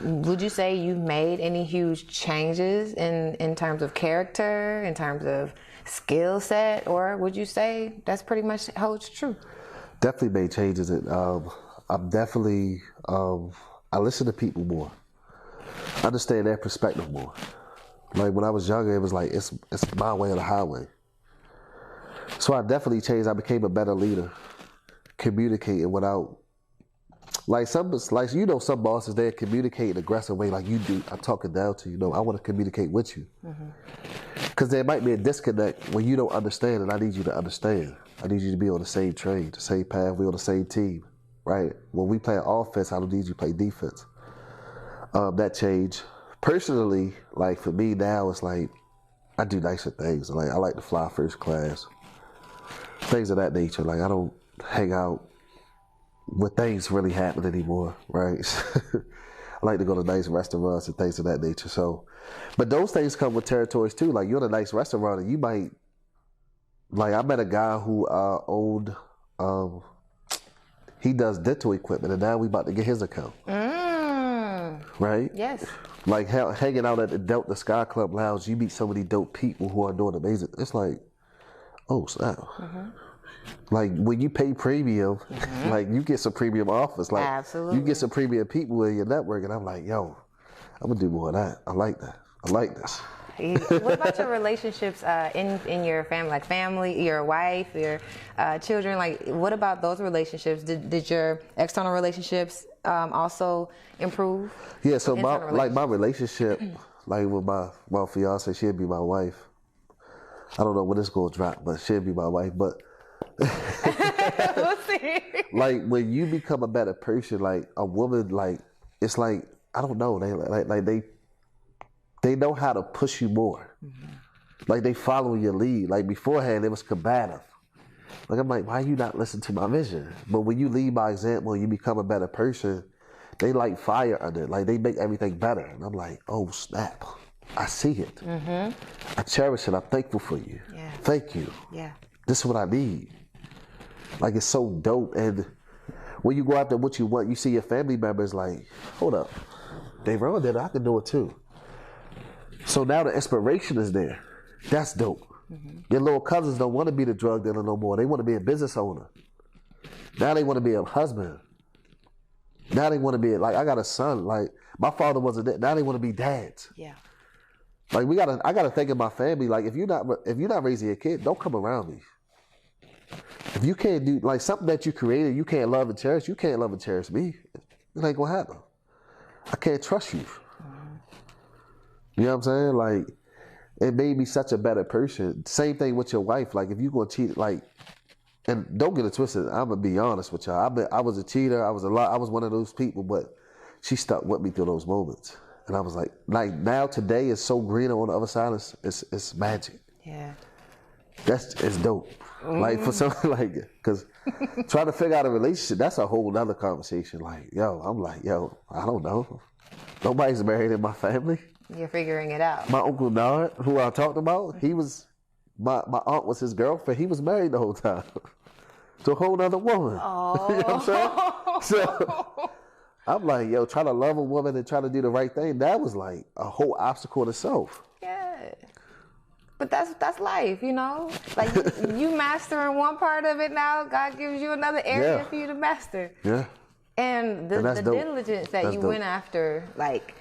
Would you say you've made any huge changes in terms of character, in terms of skill set, or would you say that's pretty much holds true? Definitely made changes. I'm definitely, I listen to people more. I understand their perspective more. Like when I was younger, it was like, it's my way or the highway. So I definitely changed. I became a better leader, communicating without, like some bosses, they communicate in an aggressive way like you do. I'm talking down to you. No, I want to communicate with you. Because there might be a disconnect when you don't understand, and I need you to understand. I need you to be on the same train, the same path. We're on the same team, right? When we play offense, I don't need you to play defense. That changed. Personally, like for me now, it's like I do nicer things. Like I like to fly first class, things of that nature. Like I don't hang out when things really happen anymore, right? I like to go to nice restaurants and things of that nature. So, but those things come with territories too. Like you're in a nice restaurant and you might, like I met a guy who owned, he does dental equipment and now we about to get his account. Right? Yes. Like hanging out at the Delta Sky Club Lounge, you meet so many dope people who are doing amazing. It's like, oh snap. Like when you pay premium, like you get some premium offers. Like absolutely. You get some premium people in your network, and I'm like, yo, I'm gonna do more of that. I like that. I like this. What about your relationships in your family, like family, your wife, your children? Like, what about those relationships? Did your external relationships also improve? Yeah. So my relationship, like with my fiance, she'll be my wife. I don't know when it's gonna drop, but she'll be my wife. But we'll see. Like when you become a better person, like a woman, like it's like I don't know, they know how to push you more. Like they follow your lead. Like beforehand, it was combative. Like I'm like, why you not listen to my vision? But when you lead by example, and you become a better person. They light fire under it. Like they make everything better, and I'm like, oh snap, I see it. I cherish it. I'm thankful for you. Yeah. Thank you. Yeah. This is what I need. Like it's so dope. And when you go after what you want, you see your family members like, hold up, Daeron did it, I can do it too. So now the inspiration is there. That's dope. Your little cousins don't want to be the drug dealer no more. They want to be a business owner. Now they want to be a husband. Now they want to be like I got a son. Like my father wasn't that. Now they want to be dads. Yeah. Like I gotta think of my family. Like if you're not raising a kid, don't come around me. If you can't do like something that you created, you can't love and cherish. You can't love and cherish me. It ain't gonna happen. I can't trust you. You know what I'm saying? Like it made me such a better person. Same thing with your wife. Like if you gonna cheat, like, and don't get it twisted. I'm gonna be honest with y'all. I was a cheater. I was one of those people, but she stuck with me through those moments. And I was like now today is so greener on the other side. It's magic. Yeah. It's dope. Like for something like it, because trying to figure out a relationship, that's a whole nother conversation. Like, I'm like, I don't know. Nobody's married in my family. You're figuring it out. My uncle Nard, who I talked about, he was, my aunt was his girlfriend. He was married the whole time to a whole other woman. Oh. You know what I'm saying? So I'm like, trying to love a woman and trying to do the right thing, that was like a whole obstacle in itself. Yeah. But that's life, you know? Like you mastering one part of it now, God gives you another area for you to master. Yeah. And the diligence that you went after, like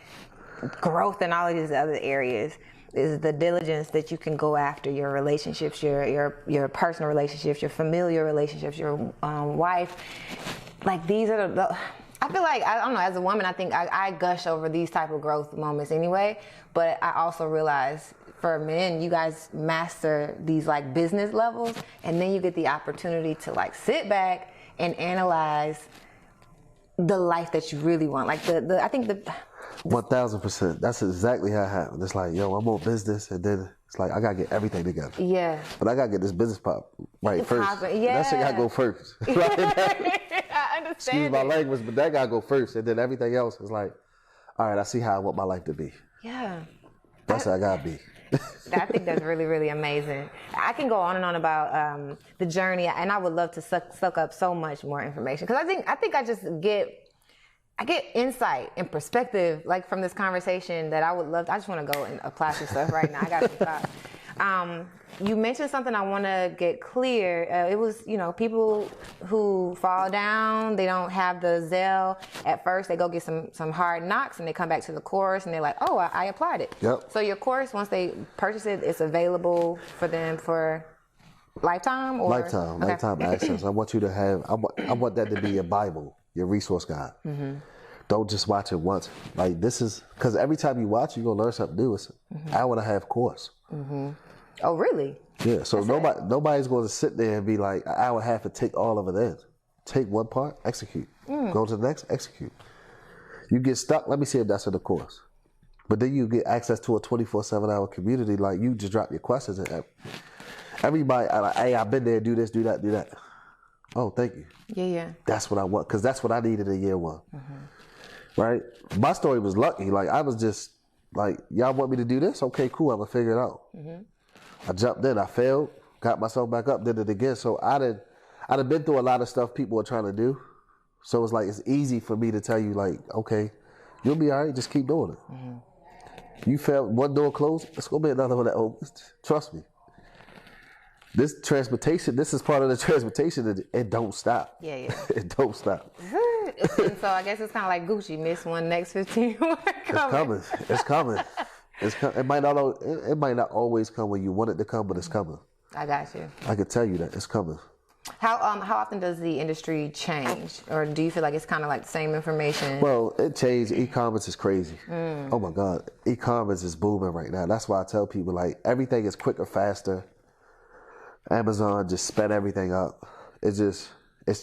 growth in all of these other areas, is the diligence that you can go after your relationships, your personal relationships, your familial relationships, your wife. Like these are I feel like, I don't know, as a woman, I think I gush over these type of growth moments anyway, but I also realize for men, you guys master these like business levels, and then you get the opportunity to like sit back and analyze the life that you really want. Like I think 1000%. That's exactly how it happened. It's like, I'm on business, and then it's like I gotta get everything together. Yeah. But I gotta get this business pop right first. Yeah. That shit gotta go first. I understand. Excuse my language, but that gotta go first, and then everything else is like, all right, I see how I want my life to be. Yeah. That's how I gotta be. I think that's really, really amazing. I can go on and on about the journey, and I would love to suck up so much more information, because I think I just get insight and perspective like from this conversation that I would love. I just want to go and apply some stuff right now. I got some thoughts. You mentioned something I want to get clear. It was, people who fall down, they don't have the zeal at first. They go get some hard knocks, and they come back to the course, and they're like, oh, I applied it. Yep. So your course, once they purchase it, it's available for them for lifetime? Or? Lifetime access. I want you to have, I want that to be your Bible, your resource guide. Mm-hmm. Don't just watch it once. Like this is, because every time you watch, you're going to learn something new. It's an hour and a half course. Mm-hmm. Oh, really? Yeah, so nobody's going to sit there and be like an hour and a half and take all of it in. Take one part, execute. Go to the next, execute. You get stuck, let me see if that's in the course. But then you get access to a 24/7 hour community. Like you just drop your questions and everybody, like, hey, I've been there, do this, do that, do that. Oh, thank you. Yeah. That's what I want, because that's what I needed in year one. Mm-hmm. Right? My story was lucky. Like I was just like, y'all want me to do this? Okay, cool, I'm going to figure it out. Mm-hmm. I jumped in, I failed, got myself back up, did it again. So I'd have been through a lot of stuff people were trying to do. So it's like, it's easy for me to tell you like, okay, you'll be all right, just keep doing it. Mm-hmm. You failed, one door closed, it's going to be another one that opens. Trust me. This is part of the transportation, it don't stop. Yeah. It don't stop. And so I guess it's kind of like Gucci, miss one, next 15 more coming. It's coming. It might not always come when you want it to come, but it's coming. I got you. I can tell you that it's coming. How often does the industry change, or do you feel like it's kind of like the same information? Well, it changed. E-commerce is crazy. Oh my God, e-commerce is booming right now. That's why I tell people like everything is quicker, faster. Amazon just sped everything up. It's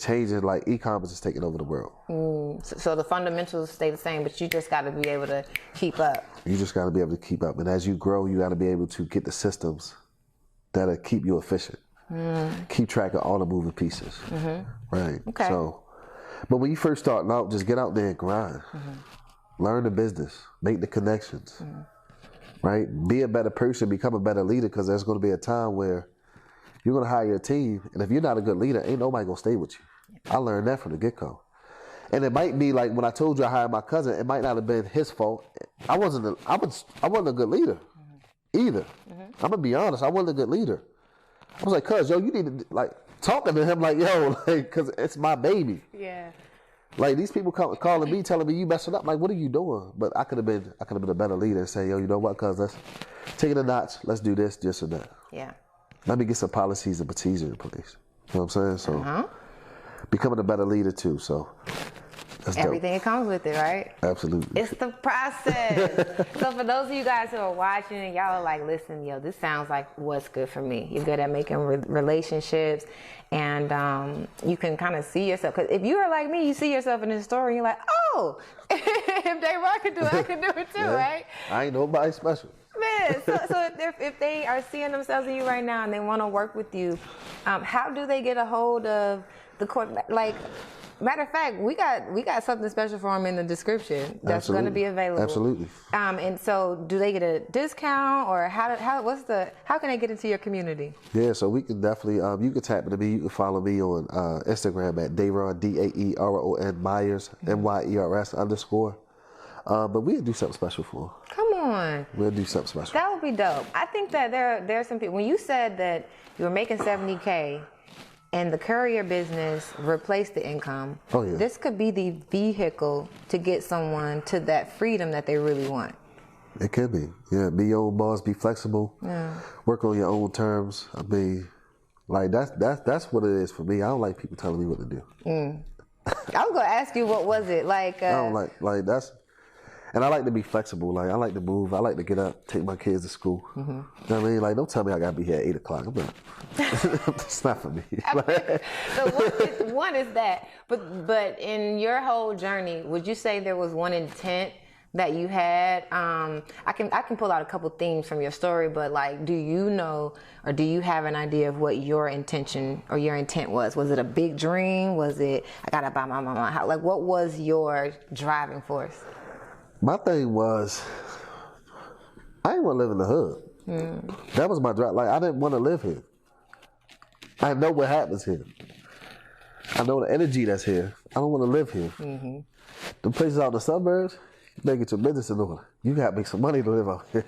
changing. Like e-commerce is taking over the world. So the fundamentals stay the same, but you just got to be able to keep up. You just got to be able to keep up, and as you grow, you got to be able to get the systems that'll keep you efficient. Keep track of all the moving pieces. Mm-hmm. Right. Okay. So, but when you first start out, just get out there and grind. Mm-hmm. Learn the business. Make the connections. Mm-hmm. Right. Be a better person. Become a better leader, because there's going to be a time where you're going to hire a team, and if you're not a good leader, ain't nobody going to stay with you. I learned that from the get-go. And it might be like when I told you I hired my cousin, it might not have been his fault. I wasn't a good leader either. Mm-hmm. I'm going to be honest. I wasn't a good leader. I was like, cuz, you need to, like, talking to him like, like, because it's my baby. Yeah. Like, these people calling me, telling me you messing up. Like, what are you doing? But I could have been a better leader and say, you know what, cuz, let's take it a notch. Let's do this, and that. Yeah. Let me get some policies and procedures in place. You know what I'm saying? So, becoming a better leader too. So, that's everything dope. that comes with it, right? Absolutely. It's the process. So for those of you guys who are watching and y'all are like, listen, this sounds like what's good for me. You're good at making relationships, and you can kind of see yourself. Because if you are like me, you see yourself in this story, and you're like, oh, if Daeron can do it, I can do it too, right? I ain't nobody special. Man, so if they are seeing themselves in you right now and they want to work with you, how do they get a hold of the court? Like, matter of fact, we got something special for them in the description that's going to be available. Absolutely. And so, do they get a discount, or how can they get into your community? Yeah, so we can definitely you can tap into me. You can follow me on Instagram at Daeron Daeron Myers MYERS_. But we'll do something special for them. Come on. We'll do something special. That would be dope. I think that there are some people. When you said that you were making $70K and the courier business replaced the income, oh, yeah. This could be the vehicle to get someone to that freedom that they really want. It could be. Yeah, be your own boss, be flexible, work on your own terms. I mean, like that's what it is for me. I don't like people telling me what to do. I was gonna ask you, what was it like? I don't like that's. And I like to be flexible. Like, I like to move. I like to get up, take my kids to school. You know what I mean? Like, don't tell me I got to be here at 8 o'clock. I'm not. It's not for me. So one is that. But in your whole journey, would you say there was one intent that you had? I can pull out a couple themes from your story, but like, do you know, or do you have an idea of what your intention or your intent was? Was it a big dream? Was it, I got to buy my mama a house? Like, what was your driving force? My thing was, I didn't want to live in the hood. That was my drive. Like, I didn't want to live here. I know what happens here. I know the energy that's here. I don't want to live here. The places out in the suburbs, you make it your business in order. You got to make some money to live out here.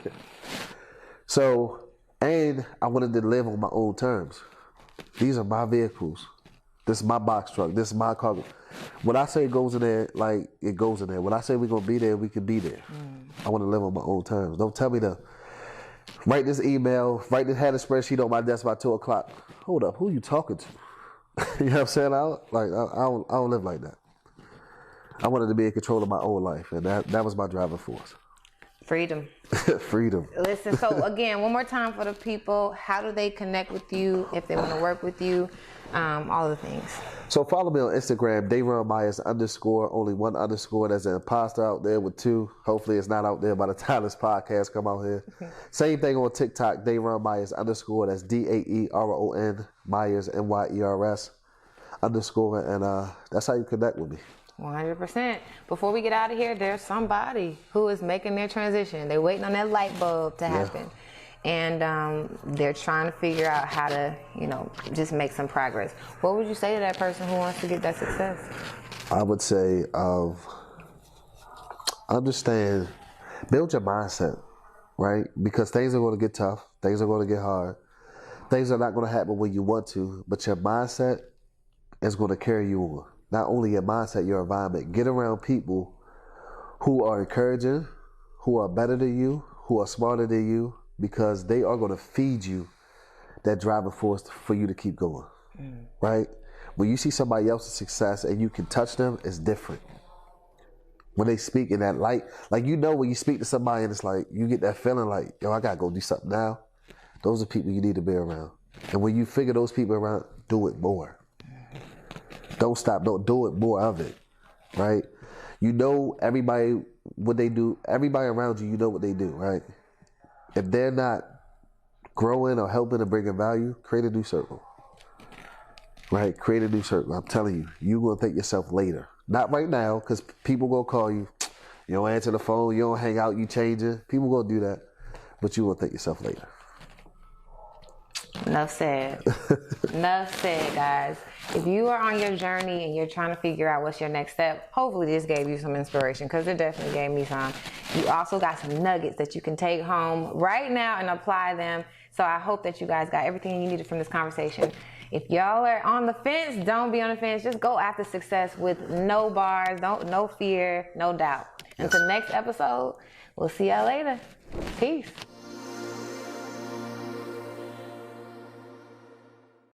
So, and I wanted to live on my own terms. These are my vehicles. This is my box truck. This is my cargo. When I say it goes in there, like, it goes in there. When I say we're going to be there, we can be there. I want to live on my own terms. Don't tell me to write this email, have a spreadsheet on my desk by 2 o'clock. Hold up, who are you talking to? You know what I'm saying? I don't live like that. I wanted to be in control of my own life, and that was my driving force. Freedom. Freedom. Listen, so again, one more time for the people, how do they connect with you if they want to work with you? All the things. So follow me on Instagram, Daeron Myers _, only one underscore. There's an imposter out there with 2. Hopefully it's not out there by the time this podcast come out here. Same thing on TikTok, Daeron Myers _, that's Daeron Myers MYERS _, and that's how you connect with me. 100%. Before we get out of here, there's somebody who is making their transition. They're waiting on that light bulb to happen. And they're trying to figure out how to, just make some progress. What would you say to that person who wants to get that success? I would say, understand, build your mindset, right? Because things are going to get tough. Things are going to get hard. Things are not going to happen when you want to, but your mindset is going to carry you on. Not only your mindset, your environment. Get around people who are encouraging, who are better than you, who are smarter than you, because they are going to feed you that driving force for you to keep going, right? When you see somebody else's success and you can touch them, it's different. When they speak in that light, like, when you speak to somebody and it's like, you get that feeling like, yo, I got to go do something now. Those are people you need to be around. And when you figure those people around, do it more. Don't stop, don't do it, more of it, right? Everybody, what they do, everybody around you, what they do, right? If they're not growing or helping or bringing value, create a new circle, right? Create a new circle. I'm telling you, you're going to thank yourself later. Not right now, because people going to call you. You don't answer the phone. You don't hang out. You change it. People going to do that. But you will thank yourself later. Enough said. Enough said, guys. If you are on your journey and you're trying to figure out what's your next step, hopefully this gave you some inspiration, because it definitely gave me some. You also got some nuggets that you can take home right now and apply them. So I hope that you guys got everything you needed from this conversation. If y'all are on the fence, don't be on the fence. Just go after success with no bars, no fear, no doubt. Until next episode, we'll see y'all later. Peace.